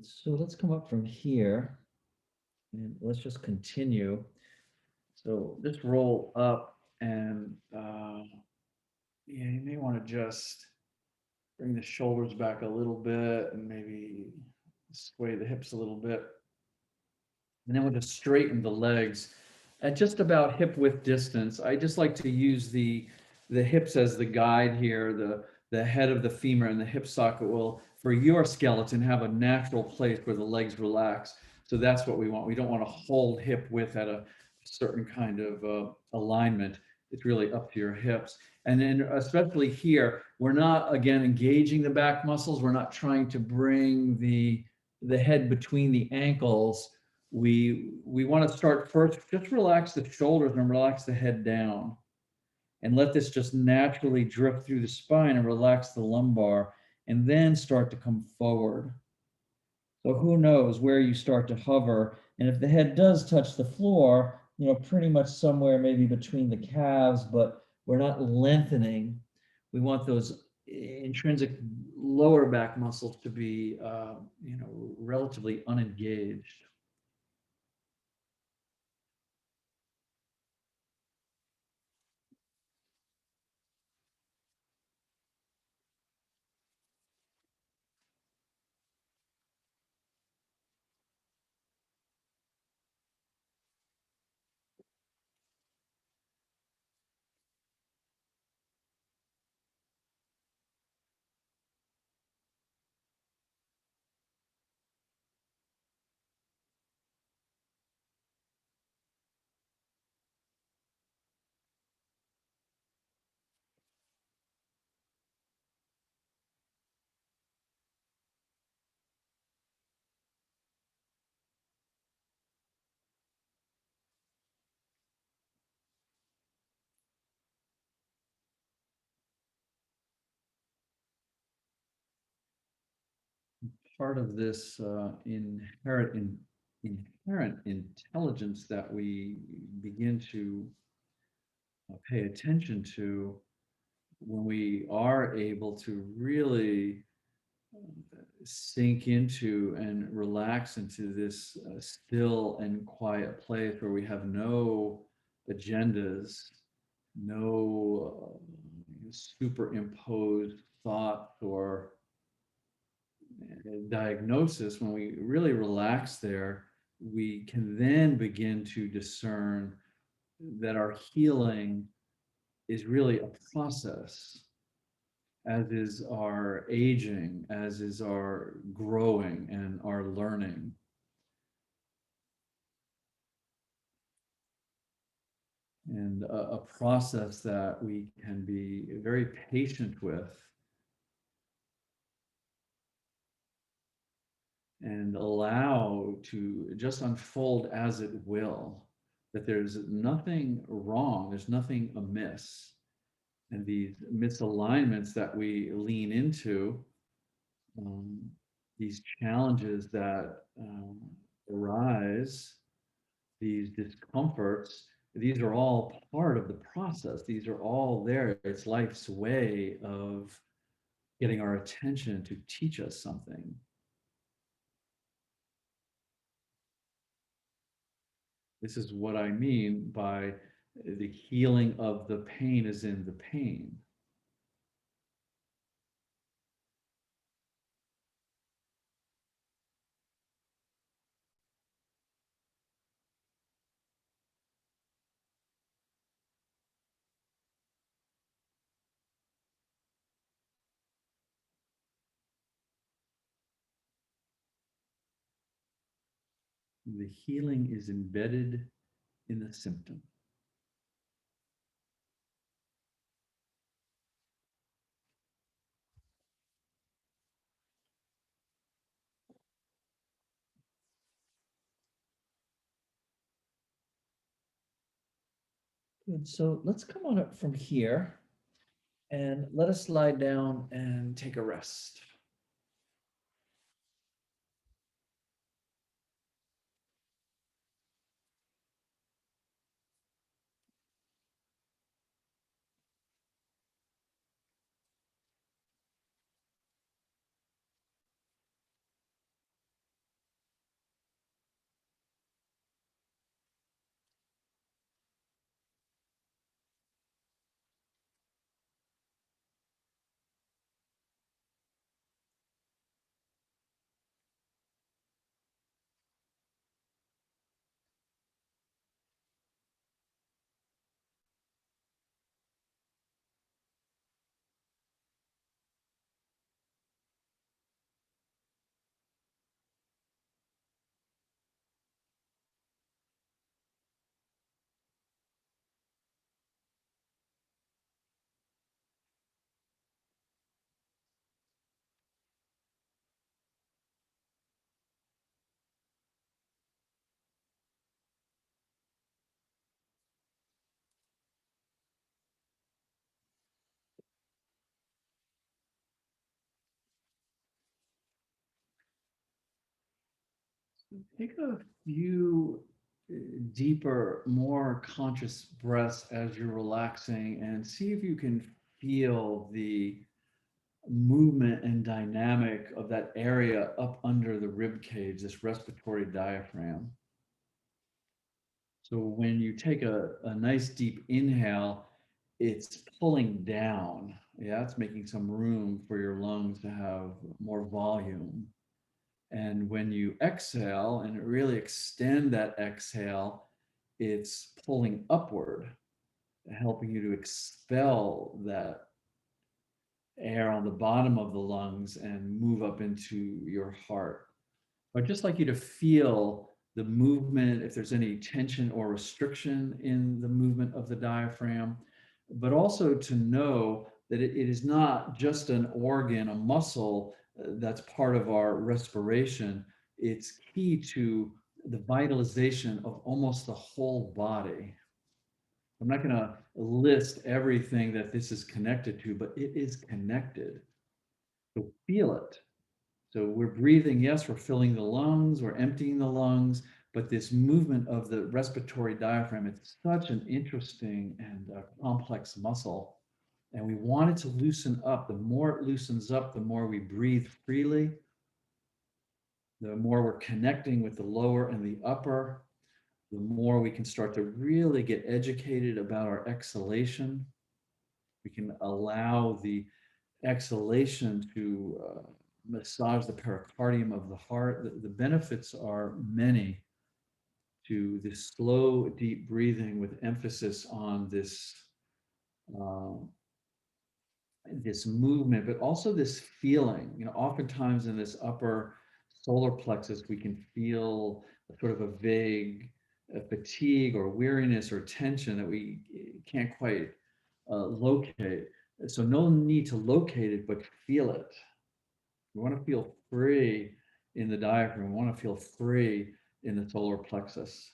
So let's come up from here and let's just continue. So just roll up and yeah, you may want to just bring the shoulders back a little bit and maybe sway the hips a little bit. And then we'll just straighten the legs at just about hip width distance. I just like to use the hips as the guide here. The head of the femur and the hip socket will, for your skeleton, have a natural place where the legs relax. So that's what we want. We don't want to hold hip width at a certain kind of alignment. It's really up to your hips. And then especially here, we're not, again, engaging the back muscles. We're not trying to bring the head between the ankles. We want to start first, just relax the shoulders and relax the head down and let this just naturally drift through the spine and relax the lumbar and then start to come forward. So who knows where you start to hover. And if the head does touch the floor, pretty much somewhere maybe between the calves, but we're not lengthening. We want those intrinsic lower back muscles to be, relatively unengaged. Part of this inherent intelligence that we begin to pay attention to when we are able to really sink into and relax into this still and quiet place where we have no agendas, no superimposed thoughts or diagnosis. When we really relax there, we can then begin to discern that our healing is really a process, as is our aging, as is our growing and our learning. And a process that we can be very patient with and allow to just unfold as it will, that there's nothing wrong, there's nothing amiss. And these misalignments that we lean into, um, these challenges that arise, these discomforts, these are all part of the process. These are all there. It's life's way of getting our attention to teach us something. This is what I mean by the healing of the pain is in the pain. The healing is embedded in the symptom. Good. So let's come on up from here and let us lie down and take a rest. Take a few deeper, more conscious breaths as you're relaxing and see if you can feel the movement and dynamic of that area up under the rib cage, this respiratory diaphragm. So when you take a nice deep inhale, it's pulling down. Yeah, it's making some room for your lungs to have more volume. And when you exhale and really extend that exhale, it's pulling upward, helping you to expel that air on the bottom of the lungs and move up into your heart. I'd just like you to feel the movement, if there's any tension or restriction in the movement of the diaphragm, but also to know that it is not just an organ, a muscle that's part of our respiration. It's key to the vitalization of almost the whole body. I'm not going to list everything that this is connected to, but it is connected. So feel it. So we're breathing, yes, we're filling the lungs, we're emptying the lungs, but this movement of the respiratory diaphragm, it's such an interesting and complex muscle. And we want it to loosen up. The more it loosens up, the more we breathe freely, the more we're connecting with the lower and the upper, the more we can start to really get educated about our exhalation. We can allow the exhalation to massage the pericardium of the heart. The benefits are many to this slow, deep breathing with emphasis on uh, this movement, but also this feeling. You know, oftentimes in this upper solar plexus, we can feel sort of a vague fatigue or weariness or tension that we can't quite locate. So no need to locate it, but feel it. We want to feel free in the diaphragm. We want to feel free in the solar plexus.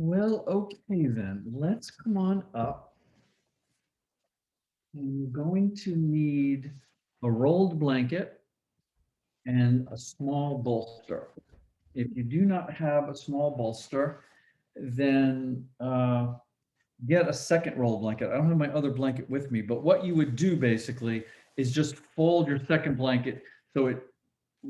Well, okay then. Let's come on up. And you're going to need a rolled blanket and a small bolster. If you do not have a small bolster, then get a second roll blanket. I don't have my other blanket with me, but what you would do basically is just fold your second blanket so it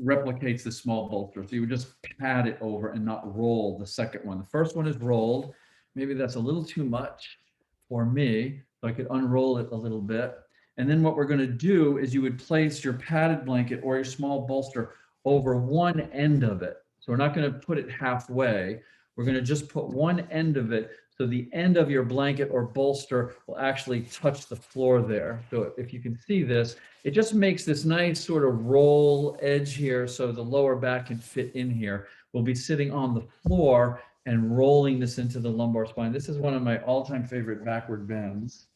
replicates the small bolster. So you would just pat it over and not roll the second one. The first one is rolled. Maybe that's a little too much for me, so I could unroll it a little bit. And then what we're going to do is you would place your padded blanket or your small bolster over one end of it. So we're not going to put it halfway. We're going to just put one end of it. So the end of your blanket or bolster will actually touch the floor there. So if you can see this, it just makes this nice sort of roll edge here so the lower back can fit in here. We'll be sitting on the floor and rolling this into the lumbar spine. This is one of my all-time favorite backward bends.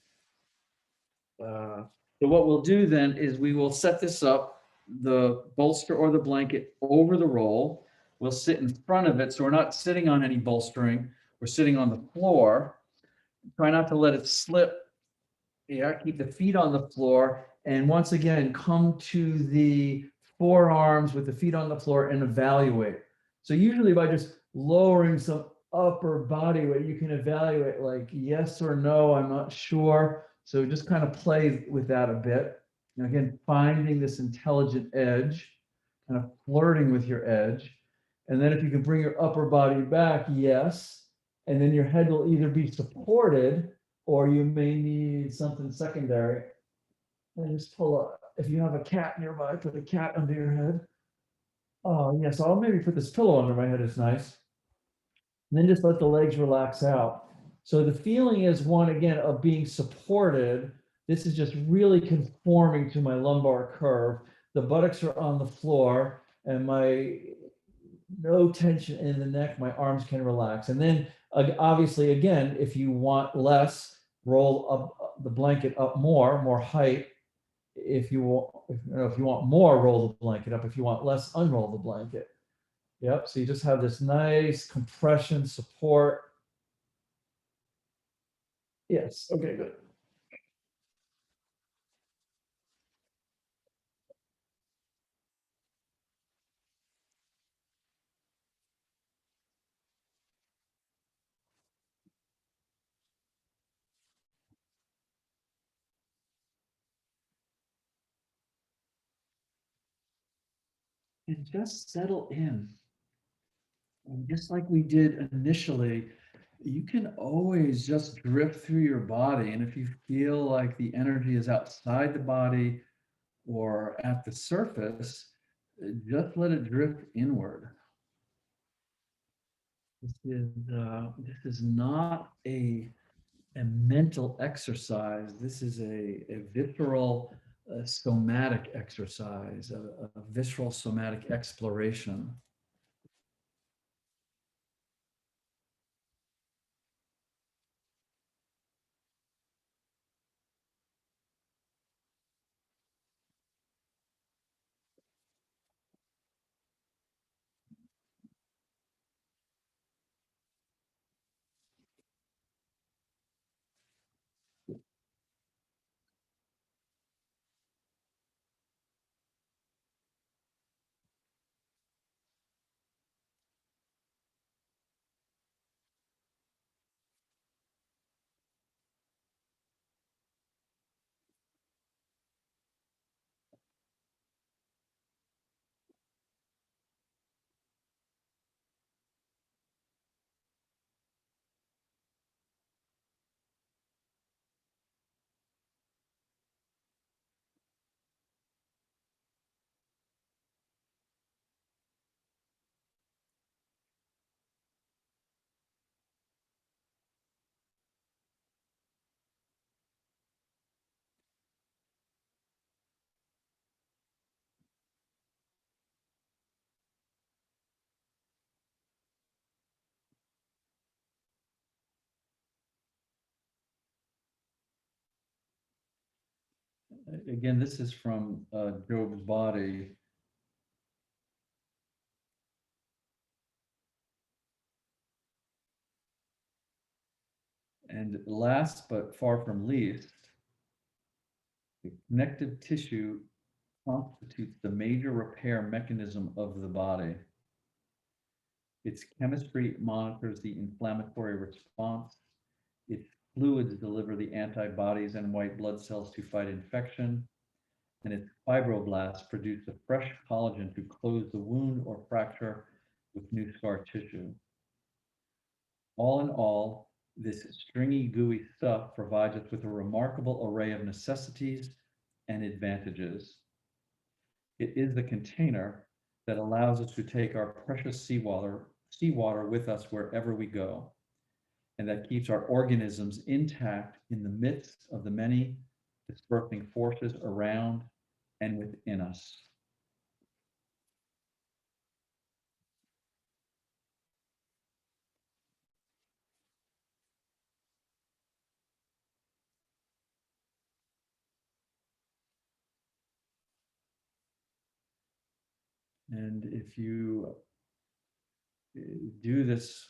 So what we'll do then is we will set this up, the bolster or the blanket over the roll. We'll sit in front of it. So we're not sitting on any bolstering. We're sitting on the floor. Try not to let it slip. Yeah, keep the feet on the floor. And once again, come to the forearms with the feet on the floor and evaluate. So usually by just lowering some upper body weight, you can evaluate like yes or no, I'm not sure. So just kind of play with that a bit. And again, finding this intelligent edge, kind of flirting with your edge. And then if you can bring your upper body back, yes. And then your head will either be supported or you may need something secondary. And just pull up. If you have a cat nearby, put a cat under your head. Oh, yes, I'll maybe put this pillow under my head. It's nice. And then just let the legs relax out. So the feeling is one, again, of being supported. This is just really conforming to my lumbar curve. The buttocks are on the floor and my no tension in the neck, my arms can relax. And then obviously, again, if you want less, roll up the blanket up more height. If you want, if you want more, roll the blanket up. If you want less, unroll the blanket. Yep. So you just have this nice compression support. Yes. Okay, good. And just settle in. And just like we did initially, you can always just drift through your body. And if you feel like the energy is outside the body or at the surface, just let it drift inward. This is not a mental exercise. This is a visceral somatic exercise, a visceral somatic exploration. Again, this is from Job's body. And last but far from least, the connective tissue constitutes the major repair mechanism of the body. Its chemistry monitors the inflammatory response. Its fluids deliver the antibodies and white blood cells to fight infection. And its fibroblasts produce the fresh collagen to close the wound or fracture with new scar tissue. All in all, this stringy, gooey stuff provides us with a remarkable array of necessities and advantages. It is the container that allows us to take our precious seawater with us wherever we go, and that keeps our organisms intact in the midst of the many dispersing forces around and within us. And if you do this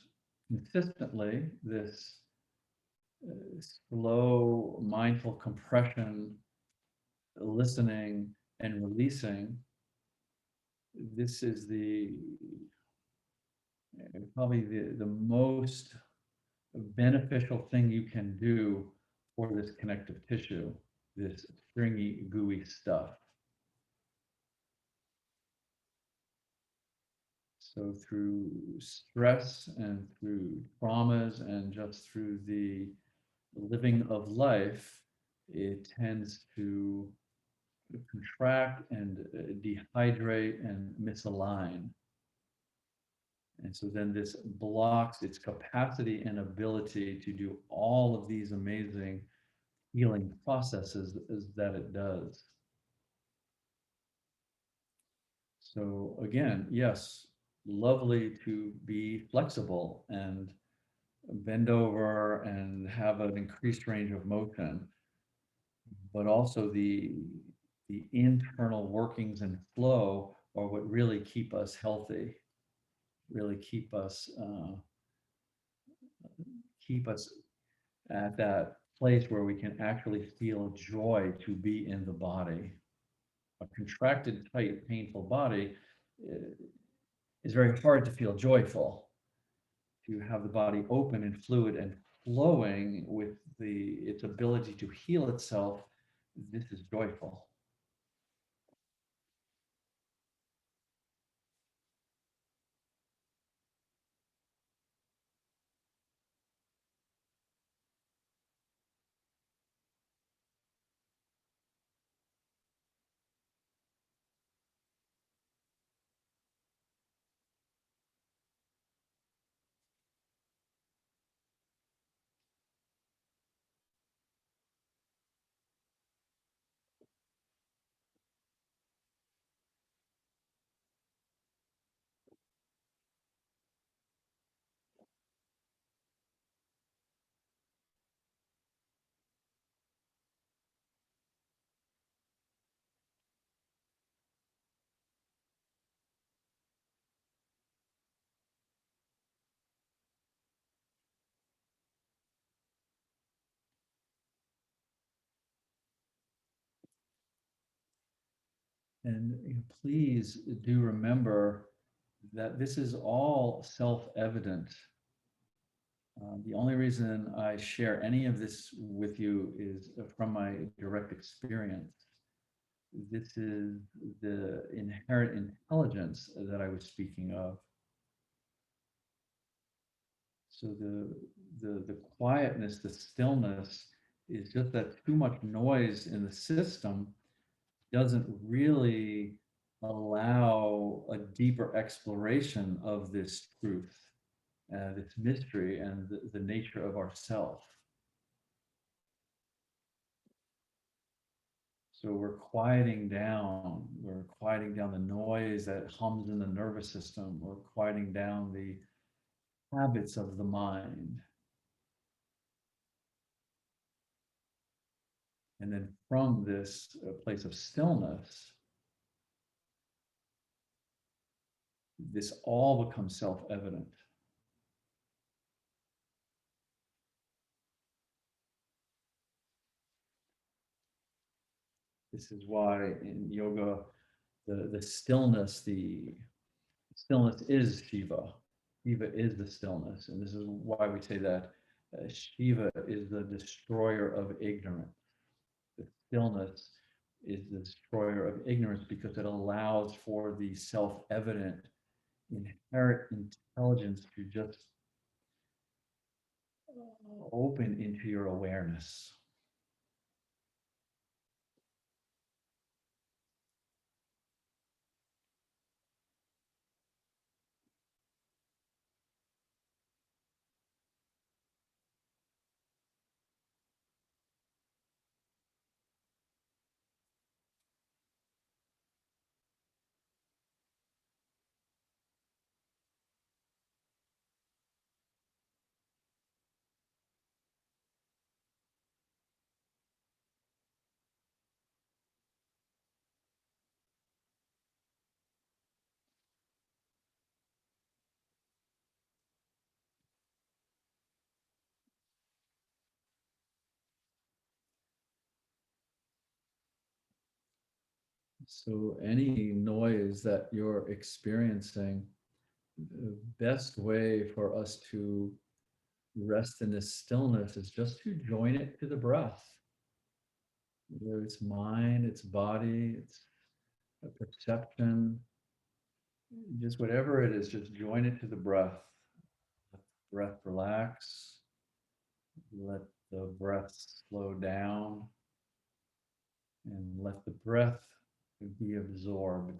consistently, this slow, mindful compression, listening and releasing, this is probably the most beneficial thing you can do for this connective tissue, this stringy, gooey stuff. So through stress and through traumas and just through the living of life, it tends to contract and dehydrate and misalign. And so then this blocks its capacity and ability to do all of these amazing healing processes that it does. So again, yes, lovely to be flexible and bend over and have an increased range of motion, but also the internal workings and flow are what really keep us healthy, really keep us at that place where we can actually feel joy to be in the body. A contracted, tight, painful body uh, is very hard to feel joyful. To have the body open and fluid and flowing with its ability to heal itself, this is joyful. And please do remember that this is all self-evident. The only reason I share any of this with you is from my direct experience. This is the inherent intelligence that I was speaking of. So the quietness, the stillness is just that too much noise in the system doesn't really allow a deeper exploration of this truth, this mystery, and the nature of ourself. So we're quieting down the noise that hums in the nervous system, we're quieting down the habits of the mind. And then from this place of stillness, this all becomes self-evident. This is why in yoga, the stillness is Shiva. Shiva is the stillness. And this is why we say that Shiva is the destroyer of ignorance. The stillness is the destroyer of ignorance because it allows for the self-evident inherent intelligence to just open into your awareness. So any noise that you're experiencing, the best way for us to rest in this stillness is just to join it to the breath. Whether it's mind, it's body, it's a perception, just whatever it is, just join it to the breath. Let the breath relax, let the breath slow down, and let the breath be absorbed.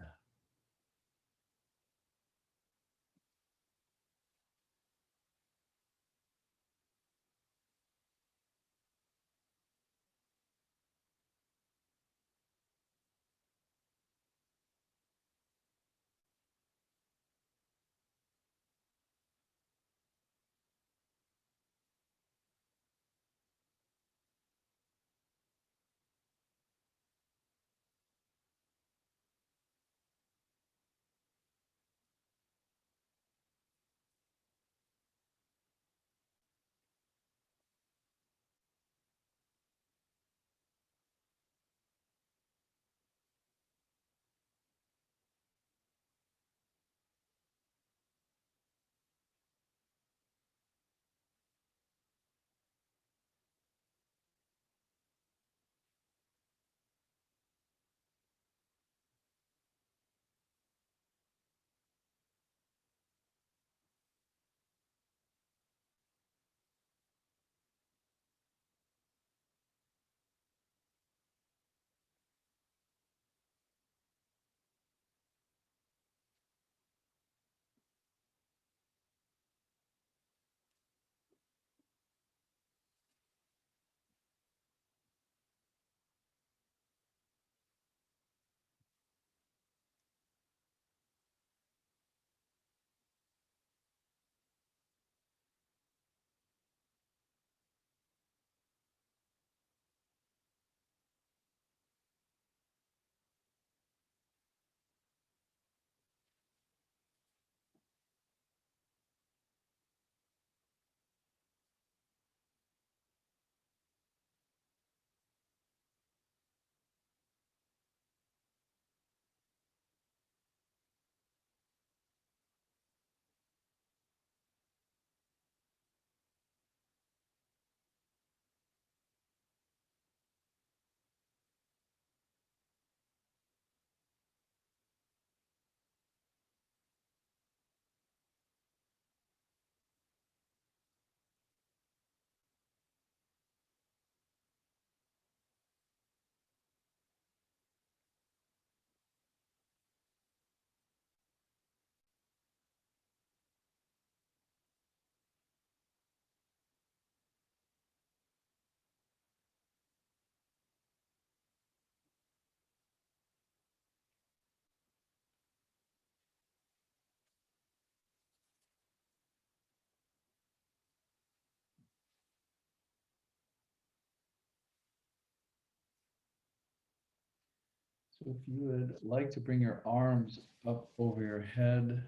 If you would like to bring your arms up over your head,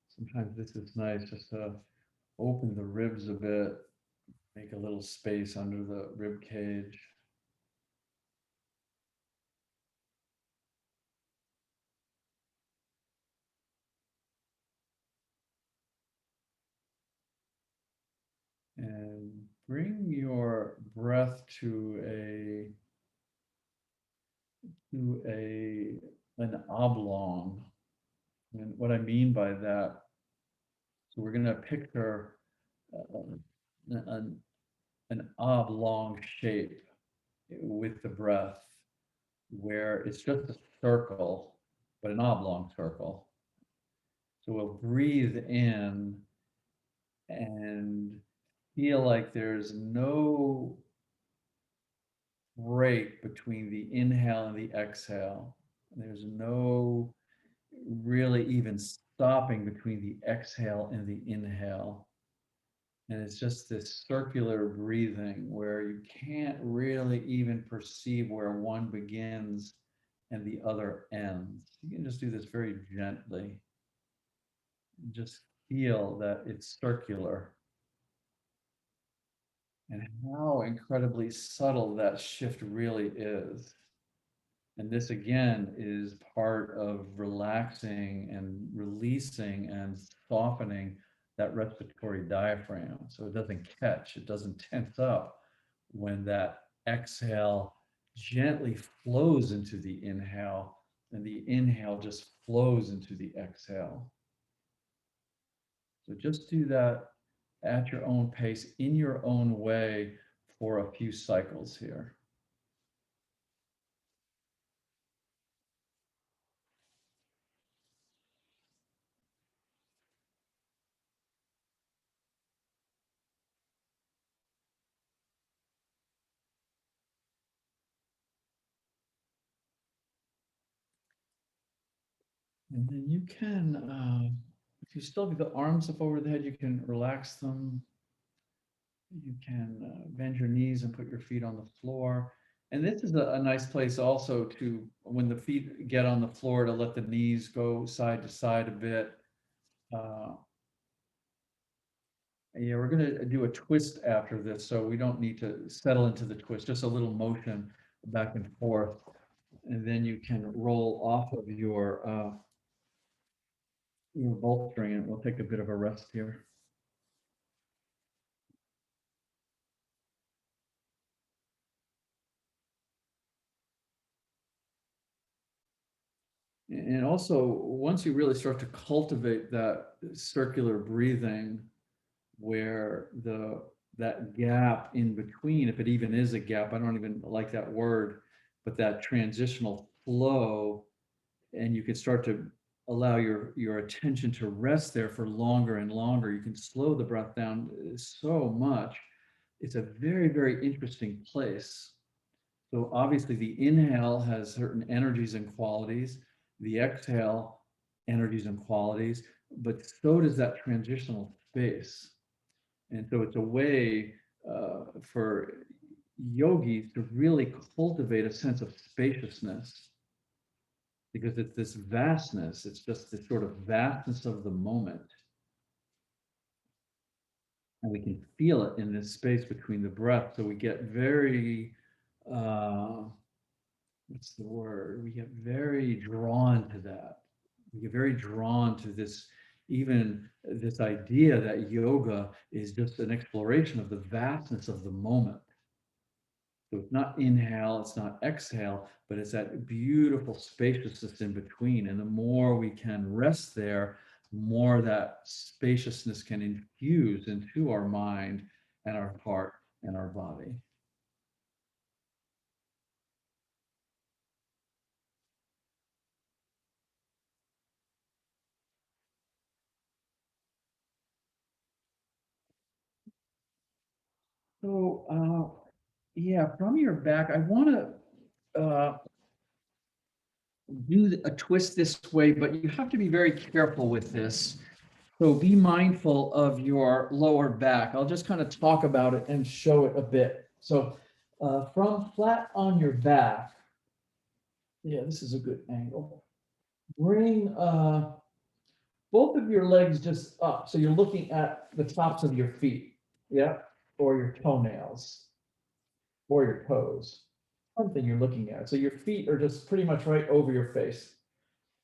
sometimes this is nice just to open the ribs a bit, make a little space under the rib cage. And bring your breath to an oblong. And what I mean by that, so we're going to picture an, an oblong shape with the breath, where it's just a circle, but an oblong circle. So we'll breathe in and feel like there's no break between the inhale and the exhale. There's no really even stopping between the exhale and the inhale. And it's just this circular breathing where you can't really even perceive where one begins and the other ends. You can just do this very gently. Just feel that it's circular and how incredibly subtle that shift really is. And this again is part of relaxing and releasing and softening that respiratory diaphragm. So it doesn't catch, it doesn't tense up when that exhale gently flows into the inhale and the inhale just flows into the exhale. So just do that at your own pace, in your own way, for a few cycles here. And then you can, if you still have the arms up over the head, you can relax them. You can bend your knees and put your feet on the floor. And this is a nice place also to, when the feet get on the floor, to let the knees go side to side a bit. Uh, yeah, we're going to do a twist after this, so we don't need to settle into the twist, just a little motion back and forth. And then you can roll off of your bolstering, and we'll take a bit of a rest here. And also, once you really start to cultivate that circular breathing, where that gap in between, if it even is a gap, I don't even like that word, but that transitional flow, and you can start to allow your attention to rest there for longer and longer. You can slow the breath down so much. It's a very, very interesting place. So obviously the inhale has certain energies and qualities, the exhale energies and qualities, but so does that transitional space. And so it's a way for yogis to really cultivate a sense of spaciousness, because it's this vastness, it's just this sort of vastness of the moment. And we can feel it in this space between the breath. So we get very, what's the word? We get very drawn to that. We get very drawn to this, even this idea that yoga is just an exploration of the vastness of the moment. So it's not inhale, it's not exhale, but it's that beautiful spaciousness in between. And the more we can rest there, the more that spaciousness can infuse into our mind and our heart and our body. So, yeah, from your back, I want to do a twist this way, but you have to be very careful with this. So be mindful of your lower back. I'll just kind of talk about it and show it a bit. So from flat on your back, Yeah, this is a good angle. Bring both of your legs just up. So you're looking at the tops of your feet. Yeah. Or your toenails or your toes. Something you're looking at. So your feet are just pretty much right over your face.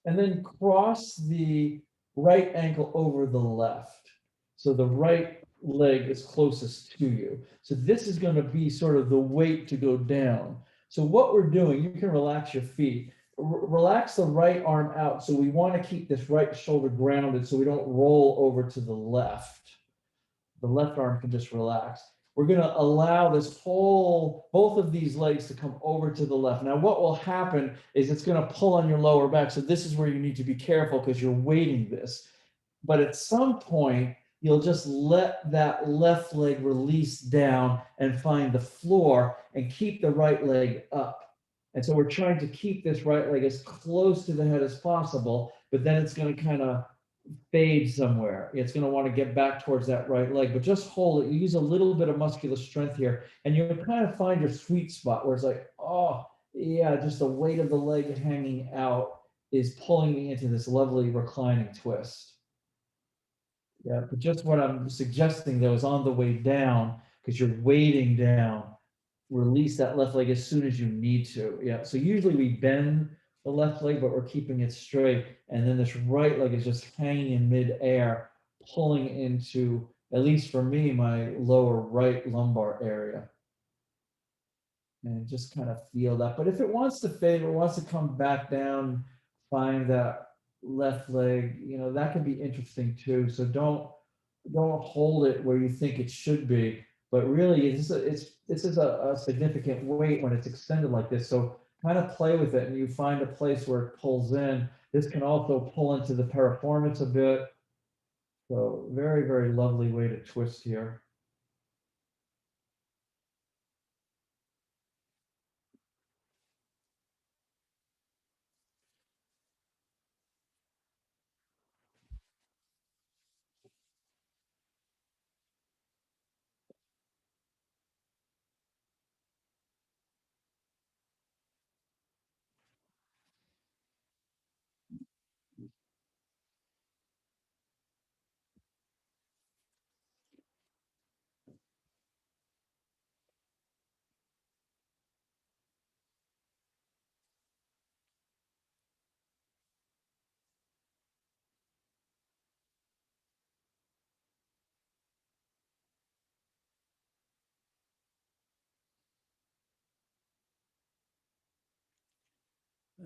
And then cross the right ankle over the left. So the right leg is closest to you. So this is going to be sort of the weight to go down. So what we're doing, you can relax your feet. Relax the right arm out. So we want to keep this right shoulder grounded so we don't roll over to the left. The left arm can just relax. We're going to allow this whole, both of these legs to come over to the left. Now, what will happen is it's going to pull on your lower back. So this is where you need to be careful because you're weighting this. But at some point, you'll just let that left leg release down and find the floor and keep the right leg up. And so we're trying to keep this right leg as close to the head as possible, but then it's going to kind of fade somewhere. It's going to want to get back towards that right leg, but just hold it. You use a little bit of muscular strength here, and you'll kind of find your sweet spot where it's like, oh, yeah, just the weight of the leg hanging out is pulling me into this lovely reclining twist. Yeah, but just what I'm suggesting though is on the way down, because you're weighting down, release that left leg as soon as you need to. Yeah, so usually we bend the left leg, but we're keeping it straight. And then this right leg is just hanging in midair, pulling into, at least for me, my lower right lumbar area. And just kind of feel that. But if it wants to fade, or wants to come back down, find that left leg, that can be interesting too. So don't hold it where you think it should be, but really this is a significant weight when it's extended like this. So kind of play with it and you find a place where it pulls in. This can also pull into the piriformis a bit. So very, very lovely way to twist here.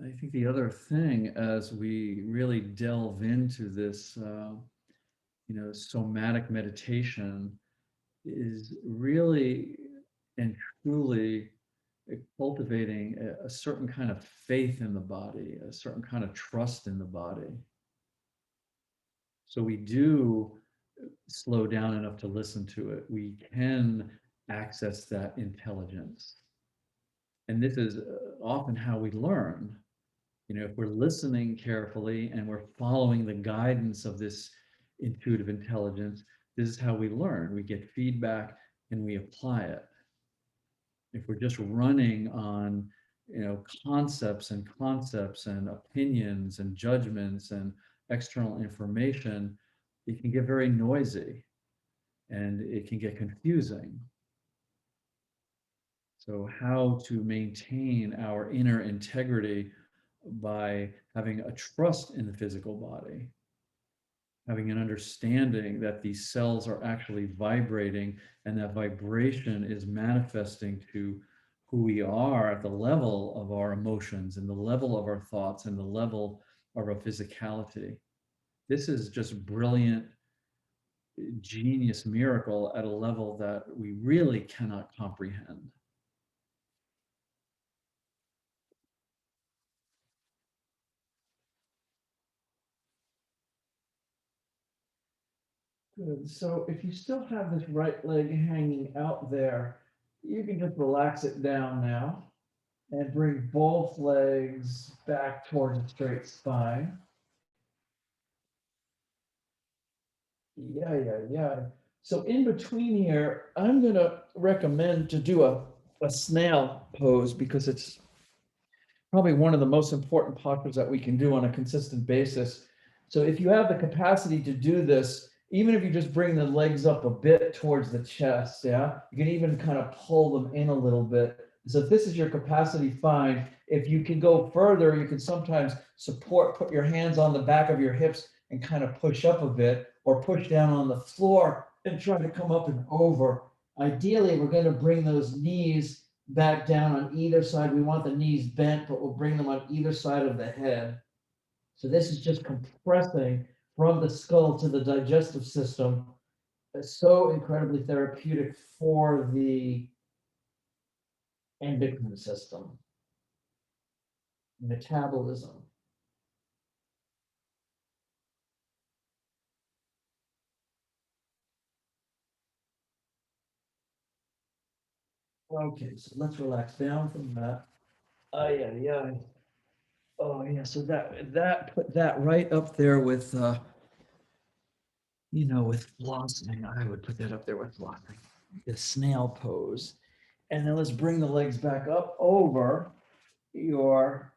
I think the other thing as we really delve into this, somatic meditation is really and truly cultivating a certain kind of faith in the body, a certain kind of trust in the body. So we do slow down enough to listen to it. We can access that intelligence. And this is often how we learn. If we're listening carefully and we're following the guidance of this intuitive intelligence, this is how we learn. We get feedback and we apply it. If we're just running on concepts and opinions and judgments and external information, it can get very noisy and it can get confusing. So how to maintain our inner integrity by having a trust in the physical body, having an understanding that these cells are actually vibrating and that vibration is manifesting to who we are at the level of our emotions and the level of our thoughts and the level of our physicality. This is just brilliant, genius miracle at a level that we really cannot comprehend. Good. So if you still have this right leg hanging out there, you can just relax it down now and bring both legs back towards a straight spine. Yeah. So in between here, I'm gonna recommend to do a snail pose because it's probably one of the most important postures that we can do on a consistent basis. So if you have the capacity to do this, even if you just bring the legs up a bit towards the chest, yeah, you can even kind of pull them in a little bit. So if this is your capacity, fine. If you can go further, you can sometimes put your hands on the back of your hips and kind of push up a bit, or push down on the floor and try to come up and over. Ideally, we're going to bring those knees back down on either side. We want the knees bent, but we'll bring them on either side of the head. So this is just compressing from the skull to the digestive system. It's so incredibly therapeutic for the endocrine system, metabolism. Okay, so let's relax down from that. Yeah, yeah. Oh yeah, so that put that right up there with with flossing. I would put that up there with flossing. The snail pose. And then let's bring the legs back up over your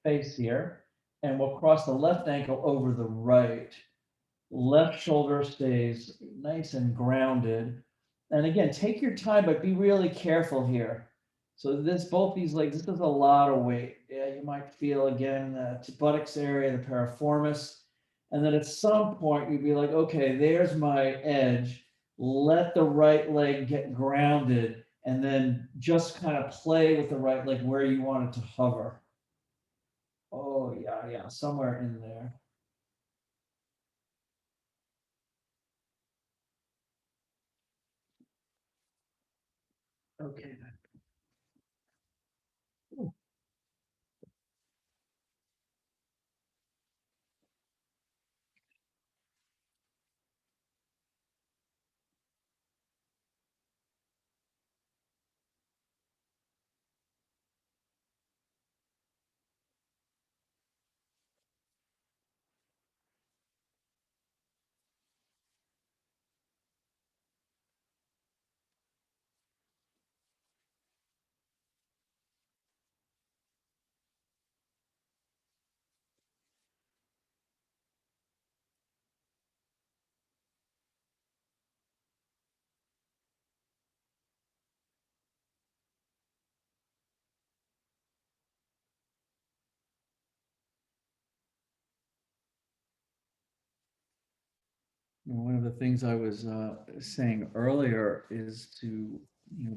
face here. And we'll cross the left ankle over the right. Left shoulder stays nice and grounded. And again, take your time, but be really careful here. So both these legs, this is a lot of weight. Yeah, you might feel again the buttocks area, the piriformis. And then at some point you'd be like, okay, there's my edge. Let the right leg get grounded and then just kind of play with the right leg where you want it to hover. Oh yeah, yeah, somewhere in there. Okay. One of the things I was saying earlier is to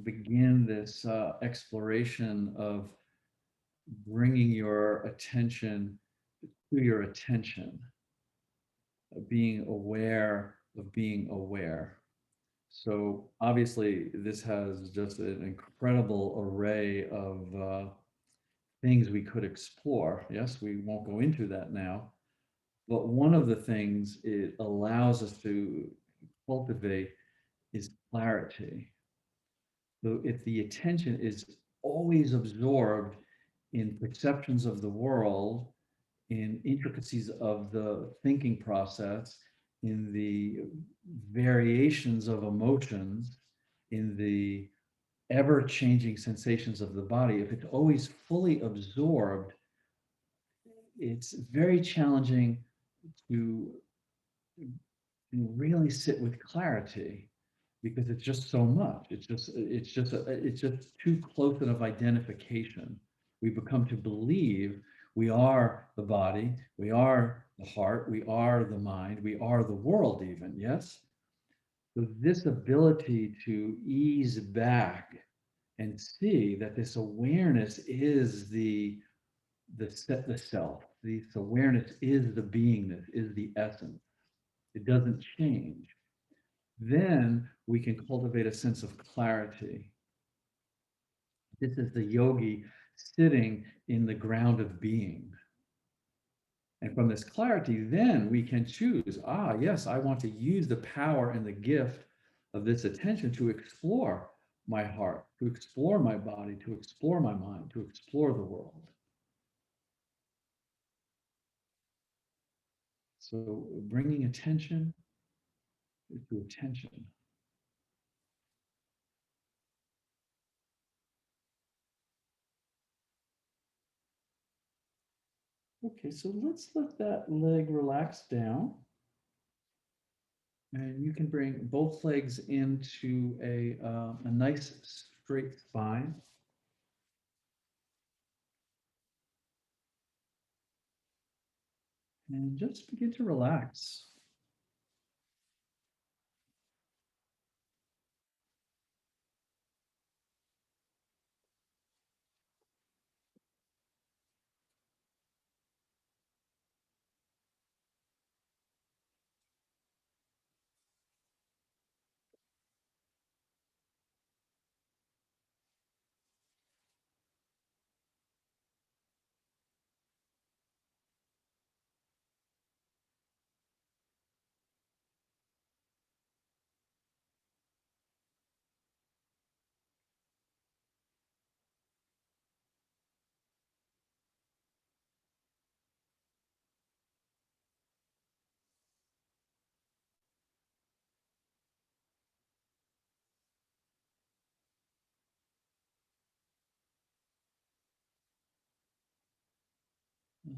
begin this exploration of bringing your attention to your attention, of being aware of being aware. So obviously, this has just an incredible array of things we could explore. Yes, we won't go into that now. But one of the things it allows us to cultivate is clarity. So if the attention is always absorbed in perceptions of the world, in intricacies of the thinking process, in the variations of emotions, in the ever changing sensations of the body, if it's always fully absorbed, it's very challenging to really sit with clarity because it's just so much. It's just too close of identification. We become to believe we are the body, we are the heart, we are the mind, we are the world even, yes? So this ability to ease back and see that this awareness is the self. This awareness is the beingness, is the essence. It doesn't change. Then we can cultivate a sense of clarity. This is the yogi sitting in the ground of being. And from this clarity, then we can choose, yes, I want to use the power and the gift of this attention to explore my heart, to explore my body, to explore my mind, to explore the world. So bringing attention to attention. Okay, so let's let that leg relax down. And you can bring both legs into a nice straight spine. And just begin to relax.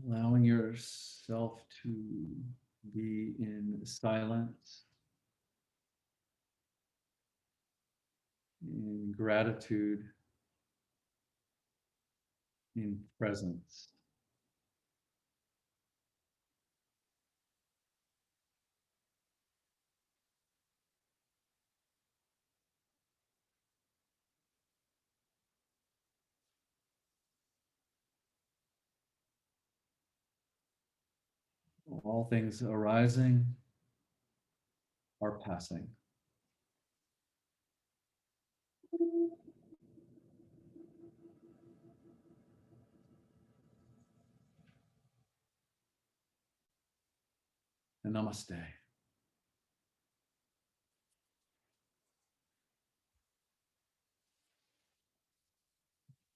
Allowing yourself to be in silence, in gratitude, in presence. All things arising are passing. And namaste.